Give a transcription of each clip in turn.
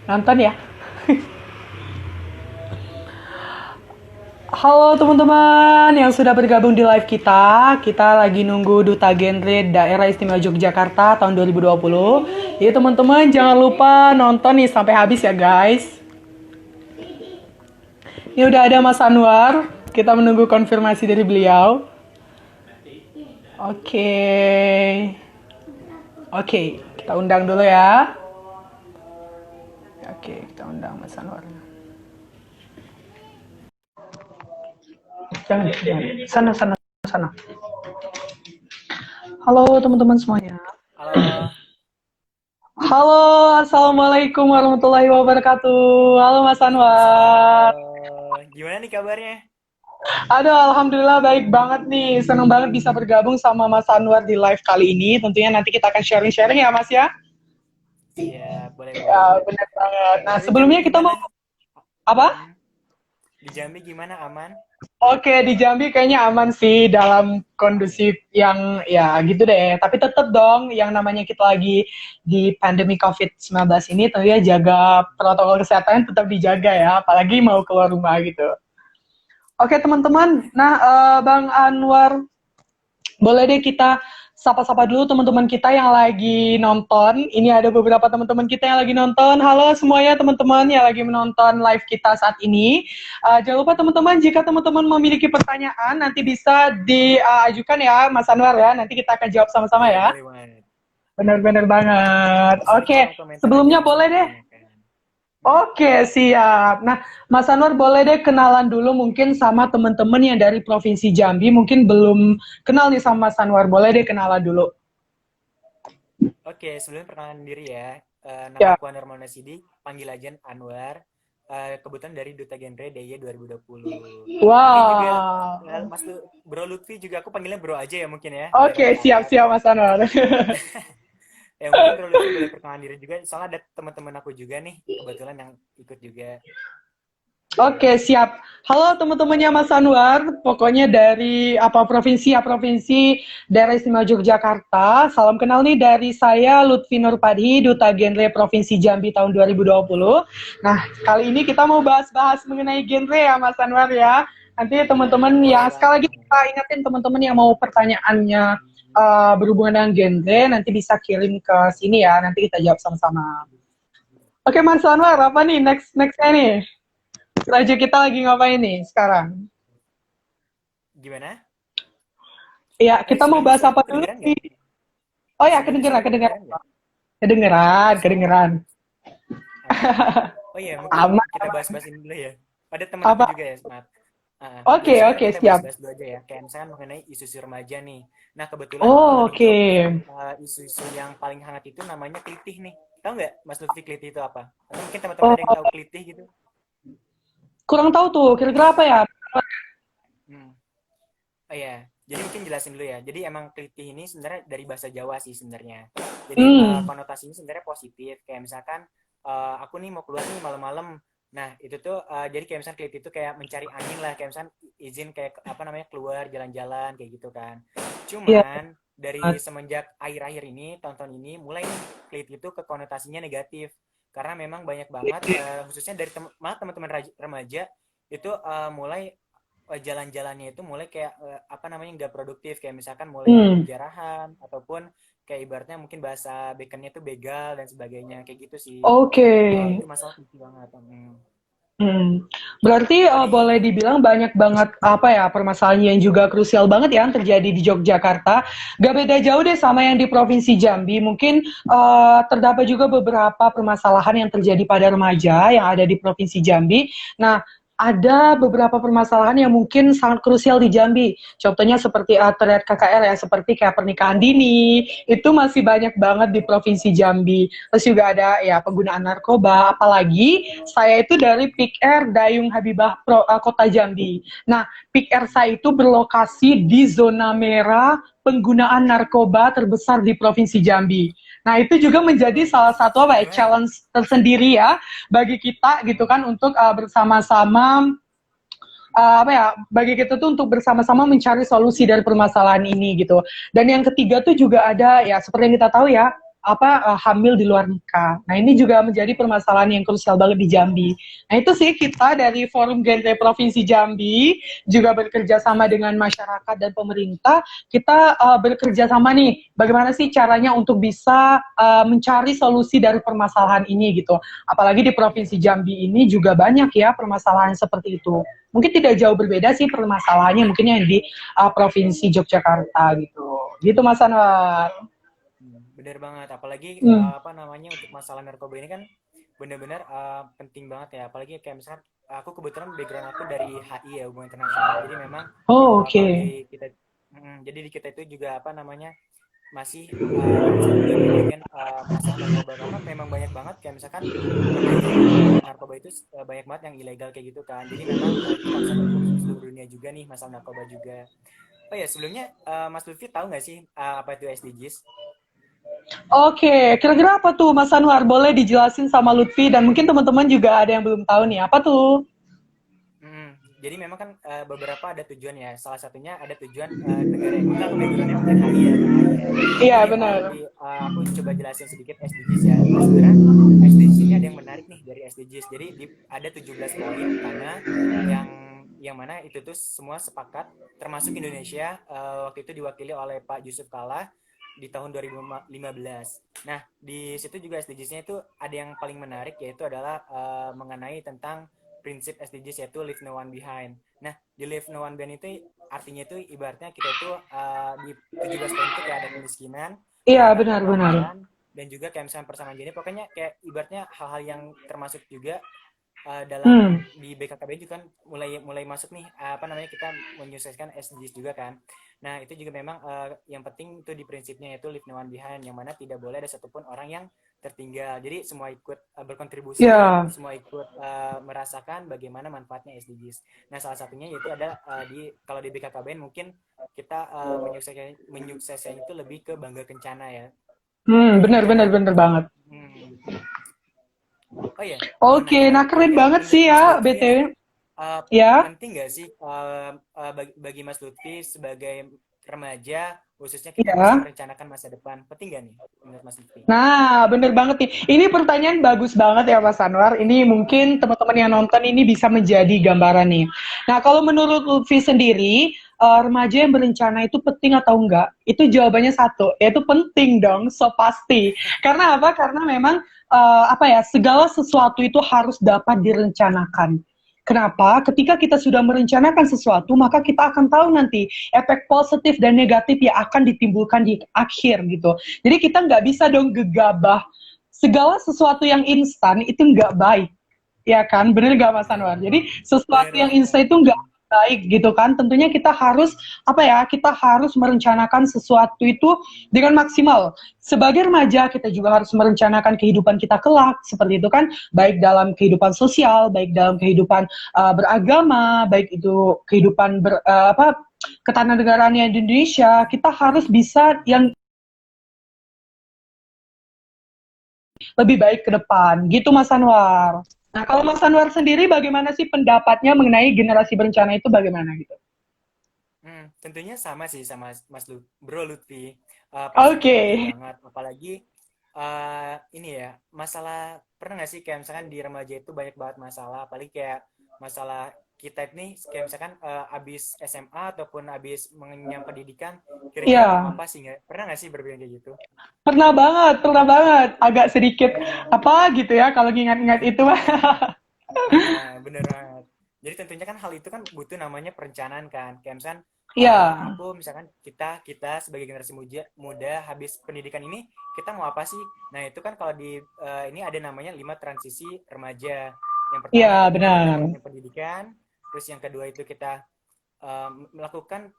Nonton ya. Halo teman-teman yang sudah bergabung di live kita. Kita lagi nunggu Duta Genre Daerah Istimewa Yogyakarta tahun 2020. Jadi teman-teman jangan lupa nonton nih sampai habis ya guys. Ini udah ada Mas Anwar. Kita menunggu konfirmasi dari beliau. Oke. Oke, kita undang dulu ya. Oke, kita undang Mas Anwar. Jangan. Sana. Halo teman-teman semuanya. Halo. Halo, assalamualaikum warahmatullahi wabarakatuh. Halo Mas Anwar. Gimana nih kabarnya? Aduh, alhamdulillah baik banget nih. Senang banget bisa bergabung sama Mas Anwar di live kali ini. Tentunya nanti kita akan sharing-sharing ya Mas ya. Iya, boleh. Benar banget. Nah, sebelumnya kita mau apa? Di Jambi gimana, aman? Oke, di Jambi kayaknya aman sih dalam kondusif yang ya gitu deh. Tapi tetap dong yang namanya kita lagi di pandemi COVID-19 ini tentunya jaga protokol kesehatan tetap dijaga ya, apalagi mau keluar rumah gitu. Oke teman-teman, nah Bang Anwar, boleh deh kita sapa-sapa dulu teman-teman kita yang lagi nonton. Ini ada beberapa teman-teman kita yang lagi nonton. Halo semuanya teman-teman yang lagi menonton live kita saat ini. Jangan lupa teman-teman, jika teman-teman memiliki pertanyaan, nanti bisa diajukan ya Mas Anwar ya. Nanti kita akan jawab sama-sama ya. Benar-benar banget. Oke, sebelumnya boleh deh. Oke, siap. Nah, Mas Anwar boleh deh kenalan dulu mungkin sama teman-teman yang dari Provinsi Jambi. Mungkin belum kenal nih sama Mas Anwar. Boleh deh kenalan dulu. Oke, sebelumnya perkenalan diri ya. Ya. Nama aku Anwar Maulana Sidik, panggil aja Anwar. Kebetulan dari Duta Genre DIY 2020. Ini juga Wow. Mas Bro Lutfi juga aku panggilnya Bro aja ya mungkin ya. Oke, siap-siap Mas Anwar. Ya mungkin Bro Lutfi boleh perkenalan diri juga. Soalnya ada teman-teman aku juga nih, kebetulan yang ikut juga. Oke, siap. Halo teman-temannya Mas Anwar, pokoknya dari provinsi Daerah Istimewa Yogyakarta. Salam kenal nih dari saya Lutfi Nurpadhi, Duta Genre Provinsi Jambi tahun 2020. Nah, kali ini kita mau bahas-bahas mengenai genre ya Mas Anwar ya. Nanti teman-teman yang sekali lagi kita ingatin teman-teman yang mau pertanyaannya berhubungan dengan genre, nanti bisa kirim ke sini ya, nanti kita jawab sama-sama. Oke Mas Anwar, apa nih nextnya nih? Raja kita lagi ngapain nih sekarang? Gimana? Ya, kita mau bahas apa dulu sih? Oh ya, kedengeran. Oh iya, mungkin kita bahas-bahasin dulu ya. Ada teman aku juga ya, Smart. Oke, kita siap. bahas dulu aja ya. Kayak misalnya mengenai isu-isu remaja nih. Nah, kebetulan isu-isu yang paling hangat itu namanya klitih nih. Tahu nggak, Mas Lutfi, klitih itu apa? Atau mungkin teman-teman ada yang tahu klitih gitu? Kurang tahu tuh, kira-kira apa ya? Oh iya, jadi mungkin jelasin dulu ya. Jadi emang klitih ini sebenarnya dari bahasa Jawa sih sebenarnya. Jadi konotasinya sebenarnya positif. Kayak misalkan aku nih mau keluar nih malam-malam. Nah, itu tuh jadi kayak misalkan klitih itu kayak mencari angin lah, kayak misalkan izin kayak keluar jalan-jalan kayak gitu kan. Cuman dari semenjak akhir-akhir ini, tahun-tahun ini mulai nih klitih itu ke konotasinya negatif. Karena memang banyak banget khususnya dari teman-teman remaja itu mulai jalan-jalannya itu mulai kayak nggak produktif, kayak misalkan mulai penjarahan ataupun kayak ibaratnya mungkin bahasa bekennya itu begal dan sebagainya kayak gitu sih. Itu masalah penting banget. Berarti boleh dibilang banyak banget permasalahan yang juga krusial banget ya yang terjadi di Yogyakarta. Gak beda jauh deh sama yang di Provinsi Jambi. Mungkin terdapat juga beberapa permasalahan yang terjadi pada remaja yang ada di Provinsi Jambi. Nah, ada beberapa permasalahan yang mungkin sangat krusial di Jambi. Contohnya seperti terkait KKR ya, seperti kayak pernikahan dini, itu masih banyak banget di Provinsi Jambi. Terus juga ada ya penggunaan narkoba, apalagi saya itu dari Peak Air Dayung Habibah Kota Jambi. Nah, Peak Air saya itu berlokasi di zona merah penggunaan narkoba terbesar di Provinsi Jambi. Nah, itu juga menjadi salah satu apa ya, challenge tersendiri ya bagi kita gitu kan untuk bersama-sama apa ya bagi kita tuh untuk bersama-sama mencari solusi dari permasalahan ini gitu. Dan yang ketiga tuh juga ada ya seperti yang kita tahu ya hamil di luar nikah. Nah ini juga menjadi permasalahan yang krusial banget di Jambi. Nah itu sih kita dari Forum Genre Provinsi Jambi juga bekerja sama dengan masyarakat dan pemerintah. Kita bekerja sama nih bagaimana sih caranya untuk bisa mencari solusi dari permasalahan ini gitu. Apalagi di Provinsi Jambi ini juga banyak ya permasalahan seperti itu. Mungkin tidak jauh berbeda sih permasalahannya mungkin yang di Provinsi Yogyakarta gitu. Gitu Mas Anwar. Bener banget, apalagi apa namanya untuk masalah narkoba ini kan benar-benar penting banget ya, apalagi kayak misalkan aku kebetulan background aku dari HI ya, hubungan internasional, jadi memang kalau di kita jadi di kita itu juga apa namanya masih concern juga nih dengan masalah narkoba, karena memang banyak banget kayak misalkan peredaran narkoba itu banyak banget yang ilegal kayak gitu kan, jadi memang itu concern untuk seluruh dunia juga nih masalah narkoba juga. Oh ya sebelumnya Mas Lutfi tahu nggak sih apa itu SDGs? Oke, kira-kira apa tuh Mas Anwar? Boleh dijelasin sama Lutfi dan mungkin teman-teman juga ada yang belum tahu nih. Apa tuh? Jadi memang kan beberapa ada tujuan ya. Salah satunya ada tujuan negara. Ini aku backgroundnya bukan HI ya, HI ya. Iya, Jadi benar. aku coba jelasin sedikit SDGs ya. Nah sebenarnya SDGs ini ada yang menarik nih dari SDGs. Jadi ada 17 poin utama yang mana itu tuh semua sepakat, termasuk Indonesia waktu itu diwakili oleh Pak Yusuf Kalla di tahun 2015. Nah, di situ juga SDGs-nya itu ada yang paling menarik yaitu adalah mengenai tentang prinsip SDGs yaitu leave no one behind. Nah, di leave no one behind itu artinya itu ibaratnya kita itu di 17 poin itu kayak ada kemiskinan, Iya, ada benar-benar. kelaparan, dan juga kayak misalnya persamaan gini. Pokoknya kayak ibaratnya hal-hal yang termasuk juga dalam di BKKBN juga kan mulai masuk nih apa namanya kita menyukseskan SDGs juga kan. Nah itu juga memang yang penting itu di prinsipnya itu leave no one behind, yang mana tidak boleh ada satupun orang yang tertinggal. Jadi semua ikut berkontribusi, Iya. semua ikut merasakan bagaimana manfaatnya SDGs. Nah salah satunya yaitu ada di kalau di BKKBN mungkin kita menyukseskan itu lebih ke bangga kencana ya. Bangga Benar-benar kencana. benar banget. Oh iya, mau Oke, nanya nih, nah keren kira-kira banget menurut sih Mas ya, Lutfi nih, BTW. Ya. penting nggak sih bagi Mas Lutfi sebagai remaja, khususnya kita yang masih Iya. merencanakan masa depan, penting nggak nih menurut Mas Lutfi? Nah, bener banget nih. Ini pertanyaan bagus banget ya Mas Anwar. Ini mungkin teman-teman yang nonton ini bisa menjadi gambaran nih. Nah, kalau menurut Lutfi sendiri, remaja yang berencana itu penting atau enggak? Itu jawabannya satu, yaitu penting dong, so pasti. Karena apa? Karena memang segala sesuatu itu harus dapat direncanakan. Kenapa? Ketika kita sudah merencanakan sesuatu, maka kita akan tahu nanti efek positif dan negatif yang akan ditimbulkan di akhir gitu. Jadi kita nggak bisa dong gegabah. Segala sesuatu yang instan itu nggak baik. Ya kan? Bener nggak Mas Anwar? Jadi sesuatu Bener yang banget. instan itu nggak baik gitu kan. Tentunya kita harus kita harus merencanakan sesuatu itu dengan maksimal. Sebagai remaja kita juga harus merencanakan kehidupan kita kelak seperti itu kan, baik dalam kehidupan sosial, baik dalam kehidupan beragama, baik itu kehidupan ketanagaraannya di Indonesia, kita harus bisa yang lebih baik ke depan. Gitu Mas Anwar. Nah, kalau Mas Anwar sendiri bagaimana sih pendapatnya mengenai generasi berencana itu bagaimana gitu? Tentunya sama sih sama Bro Lutfi. Pasti Oke. penting banget, apalagi ini ya masalah pernah nggak sih kayak misalkan di remaja itu banyak banget masalah, apalagi kayak masalah kita ini kayak misalkan abis SMA ataupun abis mengenyam pendidikan, kira-kira mau Iya. apa sih nggak? Pernah nggak sih berpikir kayak gitu? Pernah banget, pernah banget. Agak sedikit apa gitu ya kalau ngingat-ngingat itu. Bener banget. Jadi tentunya kan hal itu kan butuh namanya perencanaan kan. Kayak misalkan Iya. aku misalkan kita sebagai generasi muda habis pendidikan ini kita mau apa sih? Nah itu kan kalau di ini ada namanya 5 transisi remaja. Yang pertama Iya, itu kita benar. mendapatkan pendidikan, terus yang kedua itu kita melakukan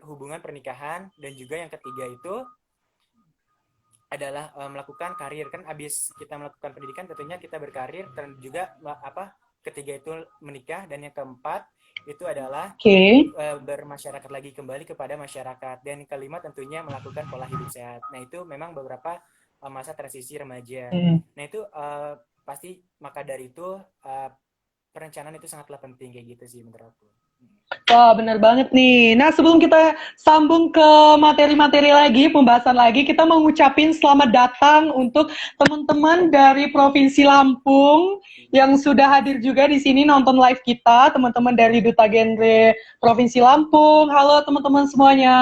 hubungan pernikahan, dan juga yang ketiga itu adalah melakukan karir. Kan abis kita melakukan pendidikan tentunya kita berkarir, dan juga apa, ketiga itu menikah, dan yang keempat itu adalah Oke. bermasyarakat lagi, kembali kepada masyarakat, dan kelima tentunya melakukan pola hidup sehat. Nah itu memang beberapa masa transisi remaja. Hmm. Nah itu pasti, maka dari itu perencanaan itu sangatlah penting kayak gitu sih menurut aku. Wah, benar banget nih. Nah, sebelum kita sambung ke materi-materi lagi, pembahasan lagi, kita mau ngucapin selamat datang untuk teman-teman dari Provinsi Lampung yang sudah hadir juga di sini nonton live kita, teman-teman dari Duta Genre Provinsi Lampung. Halo teman-teman semuanya.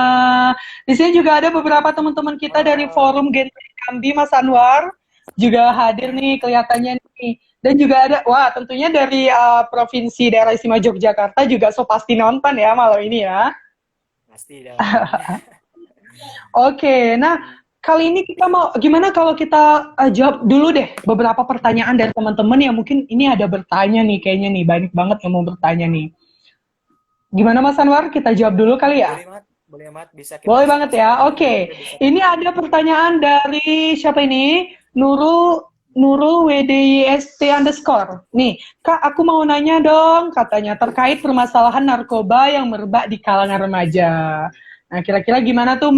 Di sini juga ada beberapa teman-teman kita dari Oh, Forum Genre Jambi, Mas Anwar juga hadir nih kelihatannya nih. Dan juga ada, wah tentunya dari Provinsi Daerah Istimewa Yogyakarta juga so pasti nonton ya malam ini ya. pasti dong. Oke, nah kali ini kita mau, gimana kalau kita jawab dulu deh beberapa pertanyaan dari teman-teman yang mungkin ini ada bertanya nih kayaknya nih, banyak banget yang mau bertanya nih. Gimana Mas Anwar, kita jawab dulu kali ya? Boleh banget, bisa kita Boleh banget diskusi ya. lagi, dan Oke. juga bisa Ini kita. ada pertanyaan dari siapa ini? Nurul WDIST underscore. Nih, Kak, aku mau nanya dong, katanya terkait permasalahan narkoba yang merebak di kalangan remaja. Nah, kira-kira gimana tuh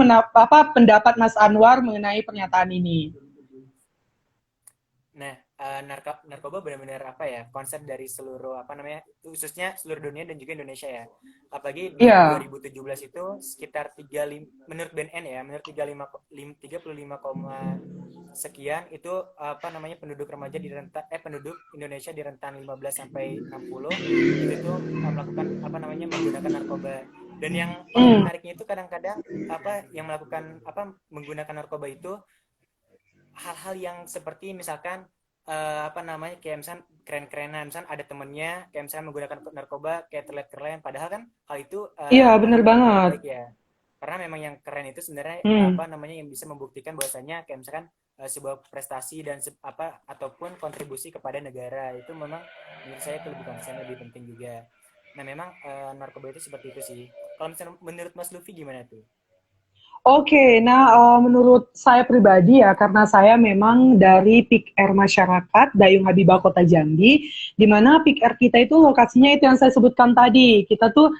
pendapat Mas Anwar mengenai pernyataan ini? Nah, narkoba benar-benar apa ya, konsep dari seluruh apa namanya, khususnya seluruh dunia dan juga Indonesia ya. Apalagi di Iya, 2017 itu sekitar 35, menurut BNN ya, menurut 35 sekian itu apa namanya, penduduk remaja di rentan penduduk Indonesia di rentan 15 sampai 60 itu tuh melakukan apa namanya, menggunakan narkoba. Dan yang paling hmm, menariknya itu kadang-kadang apa yang melakukan apa menggunakan narkoba itu hal-hal yang seperti misalkan apa namanya, kayak misalkan keren-kerenan, misalkan ada temennya kayak misalkan menggunakan narkoba kayak terlihat keren, padahal kan hal itu iya bukan bener hal yang banget. baik ya, karena memang yang keren itu sebenarnya Hmm. apa namanya, yang bisa membuktikan bahwasanya kayak misalkan sebuah prestasi dan apa ataupun kontribusi kepada negara, itu memang menurut saya itu lebih konsen, lebih penting juga. Nah memang narkoba itu seperti itu sih. Kalau misalnya menurut Mas Luffy gimana tuh? Oke, nah menurut saya pribadi ya, karena saya memang dari Peak Air Masyarakat, Dayung Habibah Kota Jambi, di mana Peak Air kita itu lokasinya itu yang saya sebutkan tadi. Kita tuh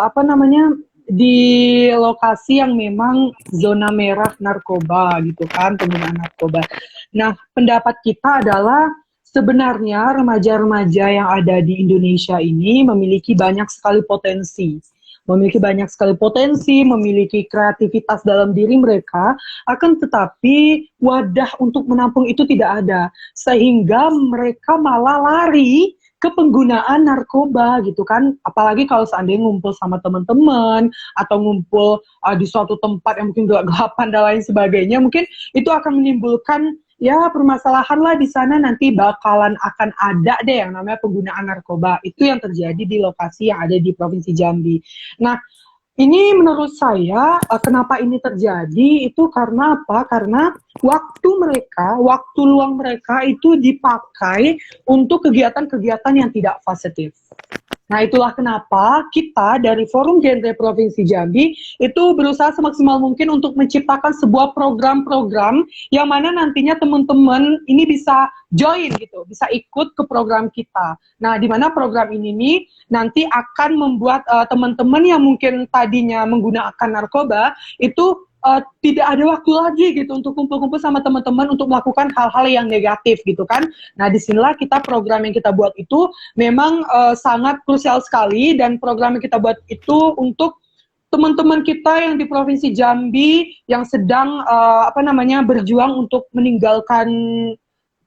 apa namanya, di lokasi yang memang zona merah narkoba gitu kan, penggunaan narkoba. Nah, pendapat kita adalah sebenarnya remaja-remaja yang ada di Indonesia ini memiliki banyak sekali potensi, memiliki kreativitas dalam diri mereka, akan tetapi wadah untuk menampung itu tidak ada, sehingga mereka malah lari ke penggunaan narkoba gitu kan, apalagi kalau seandainya ngumpul sama teman-teman atau ngumpul di suatu tempat yang mungkin gelap-gelapan dan lain sebagainya, mungkin itu akan menimbulkan ya permasalahan lah di sana, nanti bakalan akan ada deh yang namanya penggunaan narkoba. Itu yang terjadi di lokasi yang ada di Provinsi Jambi. Nah, ini menurut saya kenapa ini terjadi itu karena apa? Karena waktu luang mereka itu dipakai untuk kegiatan-kegiatan yang tidak positif. Nah, itulah kenapa kita dari Forum Genre Provinsi Jambi itu berusaha semaksimal mungkin untuk menciptakan sebuah program-program yang mana nantinya teman-teman ini bisa join gitu, bisa ikut ke program kita. Nah, di mana program ini nih nanti akan membuat teman-teman yang mungkin tadinya menggunakan narkoba itu tidak ada waktu lagi gitu untuk kumpul-kumpul sama teman-teman untuk melakukan hal-hal yang negatif gitu kan. Nah, disinilah kita program yang kita buat itu memang sangat krusial sekali, dan program yang kita buat itu untuk teman-teman kita yang di Provinsi Jambi yang sedang apa namanya berjuang untuk meninggalkan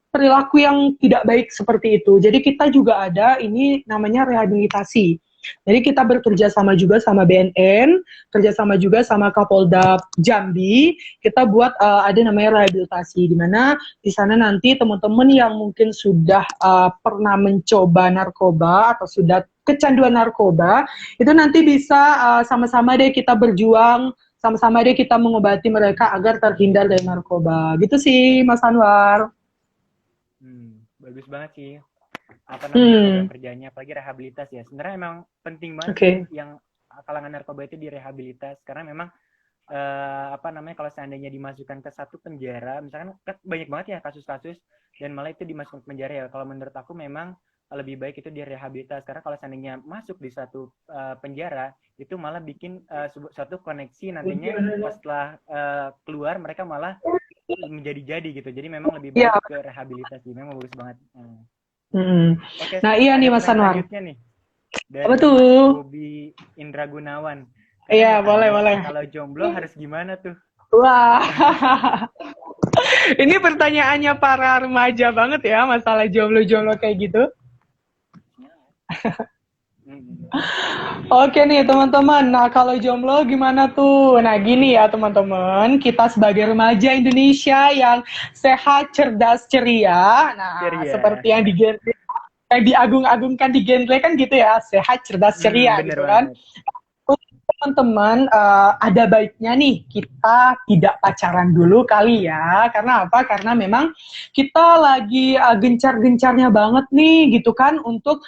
perilaku yang tidak baik seperti itu. Jadi kita juga ada ini namanya rehabilitasi. Jadi kita bekerja sama juga sama BNN, kerjasama juga sama Kapolda Jambi. Kita buat ada namanya rehabilitasi, di mana di sana nanti teman-teman yang mungkin sudah pernah mencoba narkoba atau sudah kecanduan narkoba, itu nanti bisa sama-sama deh kita berjuang, sama-sama deh kita mengobati mereka agar terhindar dari narkoba. Gitu sih, Mas Anwar. Bagus banget sih. apa namanya program kerjanya, apalagi rehabilitas ya. Sebenarnya emang penting banget sih yang kalangan narkoba itu direhabilitas, karena memang apa namanya kalau seandainya dimasukkan ke satu penjara, misalkan kan banyak banget ya kasus-kasus dan malah itu dimasukkan ke penjara ya. Kalau menurut aku memang lebih baik itu direhabilitas, karena kalau seandainya masuk di satu penjara itu malah bikin suatu koneksi nantinya pas setelah keluar mereka malah menjadi-jadi gitu. Jadi memang lebih baik ke rehabilitasi. Memang bagus banget. Oke, Nah iya ada nih Mas pertanyaan Anwar. selanjutnya nih Apa dari Mas tuh? Bobi Indra Gunawan. Katanya Iya mau boleh tanya, boleh. kalau jomblo harus gimana tuh? Wah, ini pertanyaannya para remaja banget ya, masalah jomblo-jomblo kayak gitu. Oke nih teman-teman, nah kalau jomblo gimana tuh? Nah gini ya teman-teman, kita sebagai remaja Indonesia yang sehat, cerdas, ceria, nah Ceria. seperti yang yang diagung-agungkan di genre kan gitu ya, sehat, cerdas, ceria Bener gitu kan. banget. Teman-teman, ada baiknya nih kita tidak pacaran dulu kali ya. Karena apa? Karena memang kita lagi gencar-gencarnya banget nih gitu kan untuk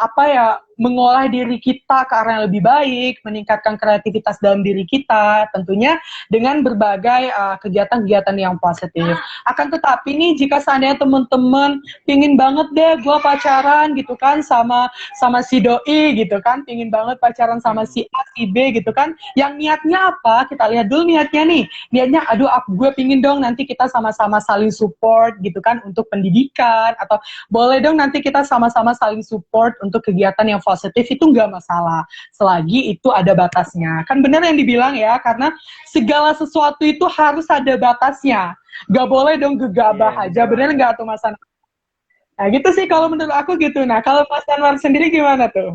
apa ya, mengolah diri kita ke arah yang lebih baik, meningkatkan kreativitas dalam diri kita, tentunya dengan berbagai kegiatan-kegiatan yang positif. Akan tetapi nih, jika seandainya teman-teman pingin banget deh gue pacaran gitu kan sama si doi gitu kan, pingin banget pacaran sama si A, si B gitu kan, yang niatnya apa? Kita lihat dulu niatnya nih. Niatnya, aduh gue pingin dong nanti kita sama-sama saling support gitu kan untuk pendidikan, atau boleh dong nanti kita sama-sama saling support untuk kegiatan yang positif, itu nggak masalah selagi itu ada batasnya. Kan benar yang dibilang ya, karena segala sesuatu itu harus ada batasnya. Nggak boleh dong gegabah aja, bener nggak tuh Mas Anwar? Nah gitu sih kalau menurut aku gitu. Nah kalau Mas Anwar sendiri gimana tuh?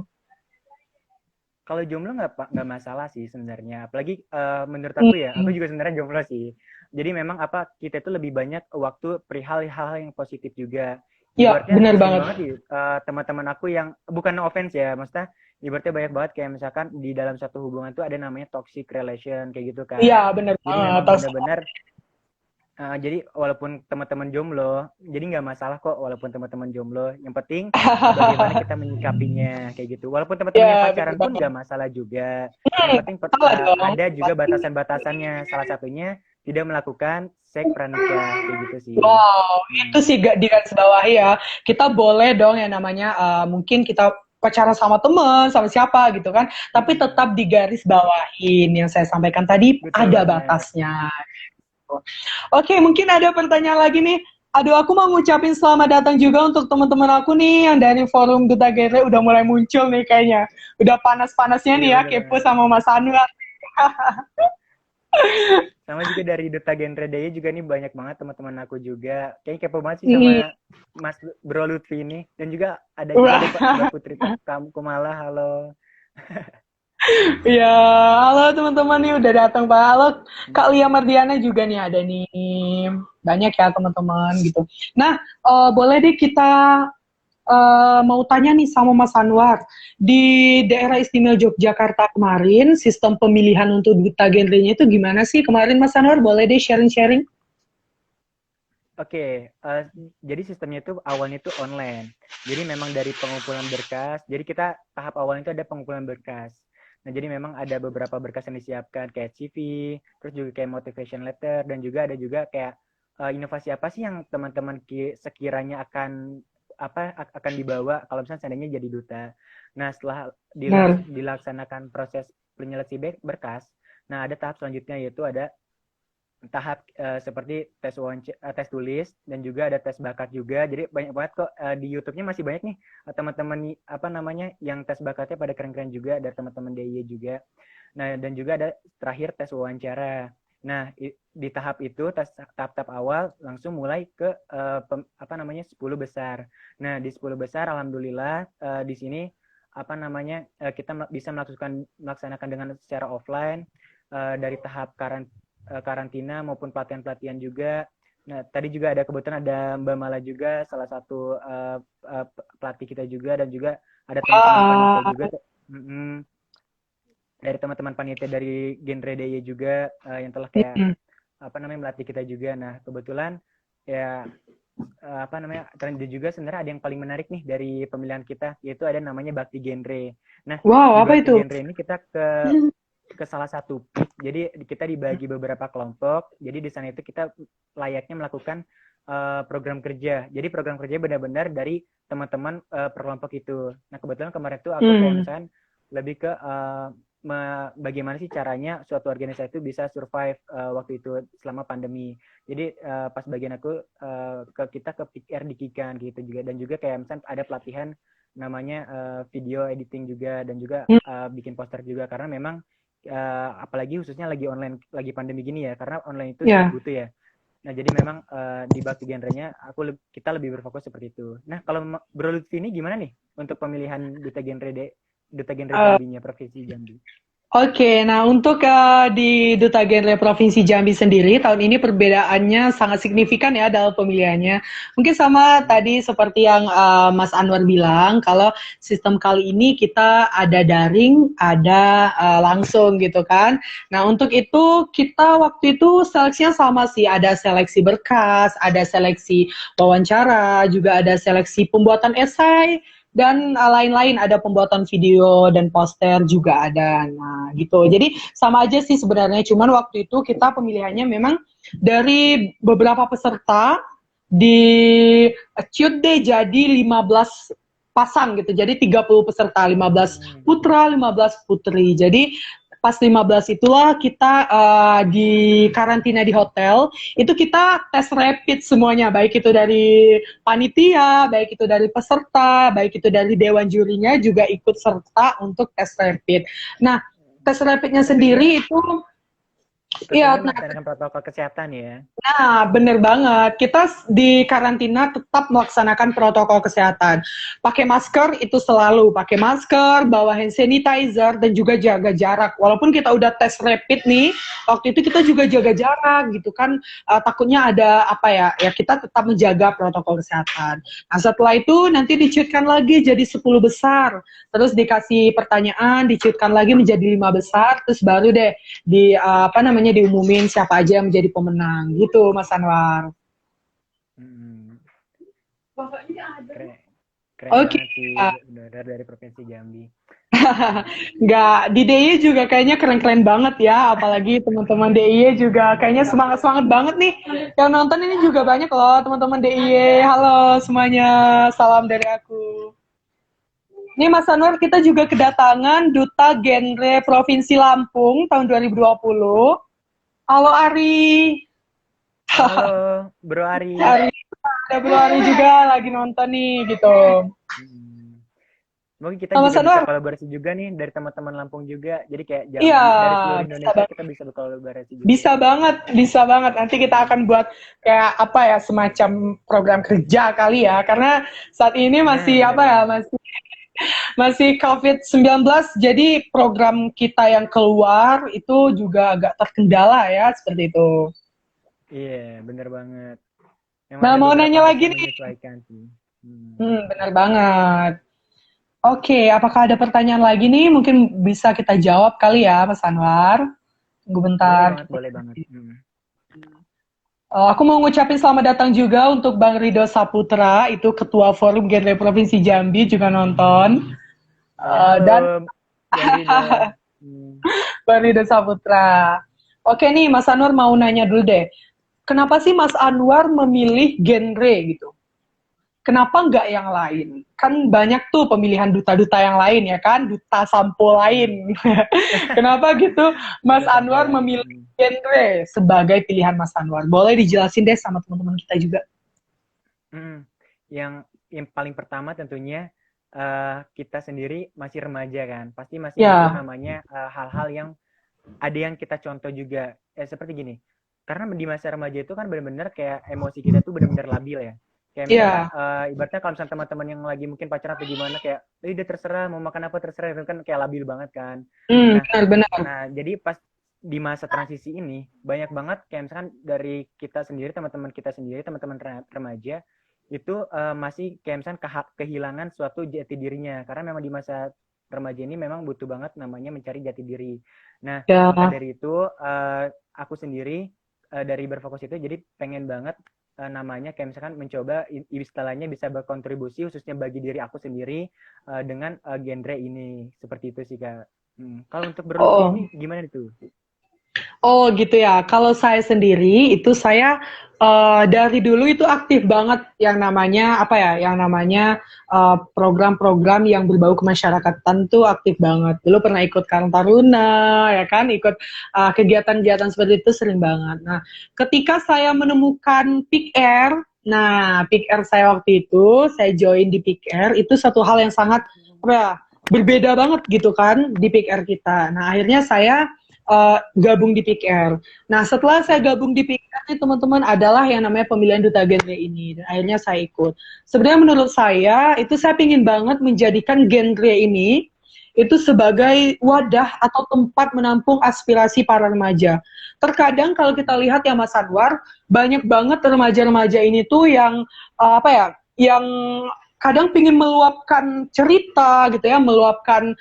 Kalau jomblo nggak masalah sih sebenarnya. Apalagi menurut aku ya, aku juga sebenarnya jomblo sih. Jadi memang apa kita itu lebih banyak waktu perihal hal yang positif juga. Ya Ibaratnya benar sering banget. banget teman-teman aku yang bukan offense ya, maksudnya ibaratnya banyak banget kayak misalkan di dalam satu hubungan tuh ada namanya toxic relation kayak gitu Iya kan. benar Jadi banget. memang benar-benar jadi walaupun teman-teman jomblo, jadi nggak masalah kok walaupun teman-teman jomblo. Yang penting bagaimana kita menyikapinya kayak gitu. Walaupun teman-teman yang Ya benar pacaran pun banget. nggak masalah juga. Yang penting Salah dong. ada juga batasan-batasannya. Salah satunya tidak melakukan seks pranikah kayak gitu sih. Wow, itu Hmm. sih gak digarisbawahi ya. Kita boleh dong yang namanya mungkin kita pacaran sama temen, sama siapa gitu kan. Tapi Hmm. tetap digarisbawahin yang saya sampaikan tadi Betul ada banget. batasnya. Oke, mungkin ada pertanyaan lagi nih. Aduh, aku mau ngucapin selamat datang juga untuk teman-teman aku nih yang dari forum Duta Genre udah mulai muncul nih kayaknya. Udah panas-panasnya Iya nih ya bener kepo banget. sama Mas Anwar. Sama juga dari Duta Genre Daya juga nih banyak banget teman-teman aku juga. Kayaknya kepo banget sih Hmm. sama Mas Bro Lutfi ini. Dan juga ada juga Wah. ada Mbak Putri Kumala, halo. Ya, halo teman-teman nih udah datang Pak. Halo Kak Lia Mardiana juga nih ada nih. Banyak ya teman-teman gitu. Nah, boleh deh kita mau tanya nih sama Mas Anwar. Di daerah istimewa Yogyakarta kemarin, sistem pemilihan untuk duta genrenya itu gimana sih kemarin Mas Anwar? Boleh deh sharing-sharing? Oke, jadi sistemnya itu awalnya itu online. Jadi memang dari pengumpulan berkas. Jadi kita tahap awalnya itu ada pengumpulan berkas. Nah, jadi memang ada beberapa berkas yang disiapkan kayak CV, terus juga kayak motivation letter dan juga ada juga kayak inovasi apa sih yang teman-teman sekiranya akan dibawa kalau misalnya seandainya jadi duta. Nah, setelah Benar. dilaksanakan proses penyelesaian berkas, nah ada tahap selanjutnya yaitu ada tahap seperti tes tulis dan juga ada tes bakat juga. Jadi banyak banget kok di YouTube-nya masih banyak nih teman-teman apa namanya yang tes bakatnya pada keren-keren juga, ada teman-teman DIY juga. Nah, dan juga ada terakhir tes wawancara. Nah, di tahap itu tahap-tahap awal langsung mulai ke apa namanya 10 besar. Nah, di 10 besar alhamdulillah di sini apa namanya kita bisa melaksanakan dengan secara offline dari tahap karantina maupun pelatihan-pelatihan juga. Nah, tadi juga ada kebetulan ada Mbak Mala juga, salah satu pelatih kita juga, dan juga ada teman-teman panitia Wah, juga. Dari teman-teman panitia dari Genre DIY juga yang telah kayak apa namanya melatih kita juga. Nah, kebetulan ya apa namanya, dan juga sebenarnya ada yang paling menarik nih dari pemilihan kita, yaitu ada namanya bakti genre. Nah, Wow, di apa bakti itu? genre ini kita ke salah satu PIK, jadi kita dibagi beberapa kelompok. Jadi di sana itu kita layaknya melakukan program kerja. Jadi program kerja benar-benar dari teman-teman per kelompok itu. Nah, kebetulan kemarin tuh aku kayak Hmm. misalnya lebih ke bagaimana sih caranya suatu organisasi itu bisa survive waktu itu selama pandemi. Jadi pas bagian aku kita ke PR di Kikan gitu juga, dan juga kayak misalnya ada pelatihan namanya video editing juga, dan juga Hmm. bikin poster juga, karena memang apalagi khususnya lagi online, lagi pandemi gini ya, karena online itu sangat Ya. butuh ya. Nah, jadi memang di bakti genrenya kita lebih berfokus seperti itu. Nah, kalau Bro Lutfi ini gimana nih untuk pemilihan duta genre Jambinya Provinsi Jambi? Oke, nah untuk di Duta Genre Provinsi Jambi sendiri tahun ini perbedaannya sangat signifikan ya dalam pemilihannya. Mungkin sama Hmm. tadi seperti yang Mas Anwar bilang, kalau sistem kali ini kita ada daring, ada langsung gitu kan. Nah untuk itu kita waktu itu seleksinya sama sih, ada seleksi berkas, ada seleksi wawancara, juga ada seleksi pembuatan esai dan lain-lain, ada pembuatan video dan poster juga ada. Nah, gitu. Jadi sama aja sih sebenarnya, cuman waktu itu kita pemilihannya memang dari beberapa peserta di shoot deh jadi 15 pasang gitu. Jadi 30 peserta, 15 putra, 15 putri. Jadi pas 15 itulah kita di karantina di hotel, itu kita tes rapid semuanya, baik itu dari panitia, baik itu dari peserta, baik itu dari dewan jurinya juga ikut serta untuk tes rapid. Nah, tes rapidnya Tentunya sendiri itu, tentunya iya, nah, melaksanakan protokol kesehatan ya. nah, bener banget. Kita di karantina tetap melaksanakan protokol kesehatan. Pakai masker itu selalu, pakai masker, bawa hand sanitizer, dan juga jaga jarak. Walaupun kita udah tes rapid nih, waktu itu kita juga jaga jarak gitu kan. Takutnya ada apa ya, ya kita tetap menjaga protokol kesehatan. Nah, setelah itu nanti dicuitkan lagi jadi 10 besar. Terus dikasih pertanyaan, dicuitkan lagi menjadi 5 besar, terus baru deh apa namanya diumumin siapa aja yang menjadi pemenang gitu Mas Anwar. Hmm. Bapaknya ada. Keren, keren Oke, banget sih, benar dari Provinsi Jambi. Hmm. nggak di DIY juga kayaknya keren-keren banget ya, apalagi teman-teman DIY juga kayaknya semangat-semangat banget nih. Yang nonton ini juga banyak loh teman-teman DIY. Halo semuanya, salam dari aku. Ini Mas Anwar, kita juga kedatangan Duta Genre Provinsi Lampung tahun 2020. Halo Ari. Halo, Bro Ari. Ari, ada Bro Ari juga lagi nonton nih gitu. Hmm. Mungkin kita Mas juga bisa Anwar, kolaborasi juga nih dari teman-teman Lampung juga. Jadi kayak iya, Jambi, dari seluruh bisa Indonesia banget. kita bisa berkolaborasi juga. Bisa banget, bisa banget. Nanti kita akan buat kayak apa ya, semacam program kerja kali ya. Karena saat ini Nah, masih benar apa ya, banget. masih COVID-19. Jadi program kita yang keluar itu juga agak terkendala ya, seperti itu. Iya, benar banget. Memang Nah, ada mau beberapa nanya hal lagi yang nih. menyesuaikan sih. Hmm. Benar banget. Oke, apakah ada pertanyaan lagi nih? Mungkin bisa kita jawab kali ya, Mas Anwar. Tunggu Boleh bentar. banget, boleh banget. Hmm. Aku mau ngucapin selamat datang juga untuk Bang Rido Saputra, itu Ketua Forum Genre Provinsi Jambi juga nonton. Oh ya, halo Dan Bang Rido. Hmm. Bang Rido Saputra. Oke nih, Mas Anwar mau nanya dulu deh. Kenapa sih Mas Anwar memilih genre gitu? Kenapa nggak yang lain? Kan banyak tuh pemilihan duta-duta yang lain ya kan, duta sampo Hmm. lain. Kenapa gitu Mas Kita sampo Anwar lain. memilih Hmm. genre sebagai pilihan Mas Anwar? Boleh dijelasin deh sama teman-teman kita juga. Hmm. Yang paling pertama tentunya kita sendiri masih remaja kan, pasti masih butuh Ya, namanya hal-hal yang ada yang kita contoh juga. Seperti gini, karena di masa remaja itu kan benar-benar kayak emosi kita tuh benar-benar labil ya. Kayak misalkan ya, ibaratnya kalau misalnya teman-teman yang lagi mungkin pacaran atau gimana, kayak udah terserah mau makan apa terserah, itu kan kayak labil banget kan. Nah, benar-benar. jadi pas di masa transisi ini banyak banget kayak misalkan dari kita sendiri, teman-teman kita sendiri, teman-teman remaja itu masih kayak misalkan kehilangan suatu jati dirinya, karena memang di masa remaja ini memang butuh banget namanya mencari jati diri. Nah, Ya, maka dari itu aku sendiri dari berfokus itu jadi pengen banget namanya kayak misalkan mencoba istilahnya bisa berkontribusi khususnya bagi diri aku sendiri dengan genre ini seperti itu sih Kak. Kalau untuk berlutfi Oh. ini gimana itu? Oh gitu ya. Kalau saya sendiri itu saya dari dulu itu aktif banget yang namanya apa ya, yang namanya program-program yang berbau kemasyarakatan tuh aktif banget. Dulu pernah ikut Karang Taruna, ya kan, ikut kegiatan-kegiatan seperti itu sering banget. Nah, ketika saya menemukan Peak Air, nah Peak Air saya waktu itu saya join di Peak Air itu satu hal yang sangat apa ya, berbeda banget gitu kan di Peak Air kita. Nah akhirnya saya gabung di PKR. Nah, setelah saya gabung di PKR, nih, teman-teman, adalah yang namanya pemilihan duta genre ini. Dan akhirnya saya ikut. Sebenarnya menurut saya, itu saya ingin banget menjadikan genre ini itu sebagai wadah atau tempat menampung aspirasi para remaja. Terkadang kalau kita lihat ya Mas Anwar, banyak banget remaja-remaja ini tuh yang apa ya, yang kadang pingin meluapkan cerita gitu ya, meluapkan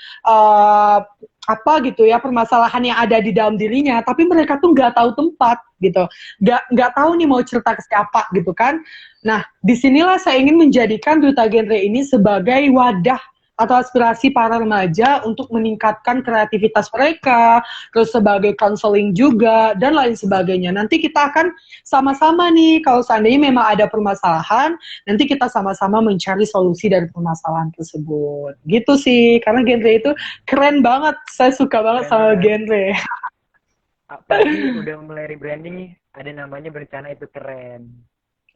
apa gitu ya permasalahan yang ada di dalam dirinya, tapi mereka tuh nggak tahu tempat gitu, nggak tahu nih mau cerita ke siapa gitu kan. Nah, disinilah saya ingin menjadikan duta genre ini sebagai wadah atau aspirasi para remaja untuk meningkatkan kreativitas mereka, terus sebagai counseling juga, dan lain sebagainya. Nanti kita akan sama-sama nih, kalau seandainya memang ada permasalahan, nanti kita sama-sama mencari solusi dari permasalahan tersebut. Gitu sih, karena genre itu keren banget. Saya suka banget Keren sama banget. genre. Apalagi udah mulai rebranding nih, ada namanya berencana itu keren.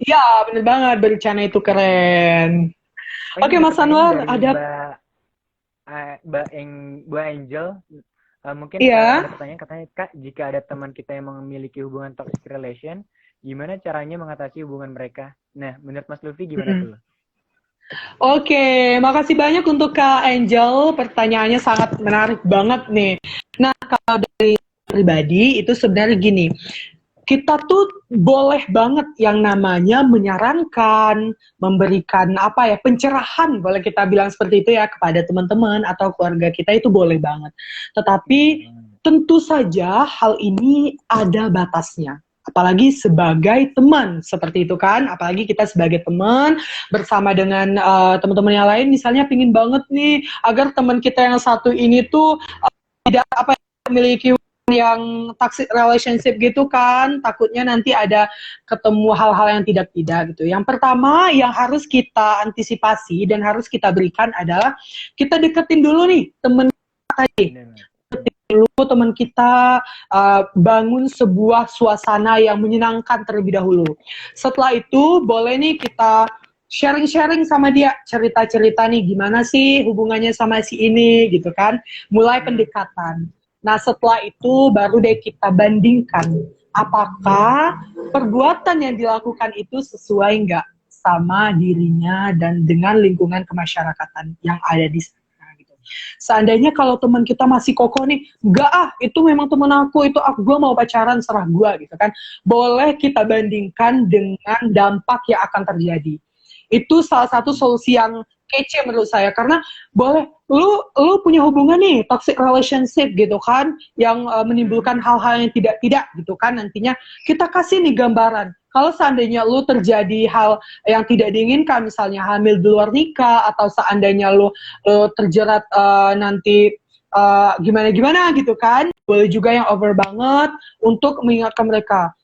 Iya, bener banget. Berencana itu keren. Oh ini Oke, ada Mas pertanyaan Anwar, dari ada... Mbak Angel. Mungkin ada Iya? pertanyaan katanya Kak, jika ada teman kita yang memiliki hubungan toxic relation, gimana caranya mengatasi hubungan mereka? Nah, menurut Mas Luffy gimana tuh? Oke, makasih banyak untuk Kak Angel. Pertanyaannya sangat menarik banget nih. Nah, kalau dari pribadi itu sebenarnya gini, kita tuh boleh banget yang namanya menyarankan, memberikan apa ya, pencerahan, boleh kita bilang seperti itu ya kepada teman-teman atau keluarga kita itu boleh banget. Benar Tetapi banget. tentu saja hal ini ada batasnya. Apalagi sebagai teman seperti itu kan, apalagi kita sebagai teman bersama dengan teman-teman yang lain, misalnya pingin banget nih agar teman kita yang satu ini tuh tidak apa memiliki yang toxic relationship gitu kan, takutnya nanti ada ketemu hal-hal yang tidak-tidak gitu. Yang pertama yang harus kita antisipasi dan harus kita berikan adalah kita deketin dulu nih temen tadi, Benar. dulu teman kita, bangun sebuah suasana yang menyenangkan terlebih dahulu. Setelah itu boleh nih kita sharing-sharing sama dia, cerita-cerita nih gimana sih hubungannya sama si ini gitu kan, mulai pendekatan. Nah setelah itu baru deh kita bandingkan apakah perbuatan yang dilakukan itu sesuai nggak sama dirinya dan dengan lingkungan kemasyarakatan yang ada di sana gitu. Seandainya kalau teman kita masih kokoh nih, enggak ah, itu memang teman aku, itu aku gue mau pacaran, serah gue gitu kan. Boleh kita bandingkan dengan dampak yang akan terjadi. Itu salah satu solusi yang kece menurut saya, karena boleh lu punya hubungan nih toxic relationship gitu kan yang menimbulkan hal-hal yang tidak gitu kan, nantinya kita kasih nih gambaran kalau seandainya lu terjadi hal yang tidak diinginkan, misalnya hamil di luar nikah, atau seandainya lu terjerat nanti gimana-gimana gitu kan, boleh juga yang over banget untuk mengingatkan mereka,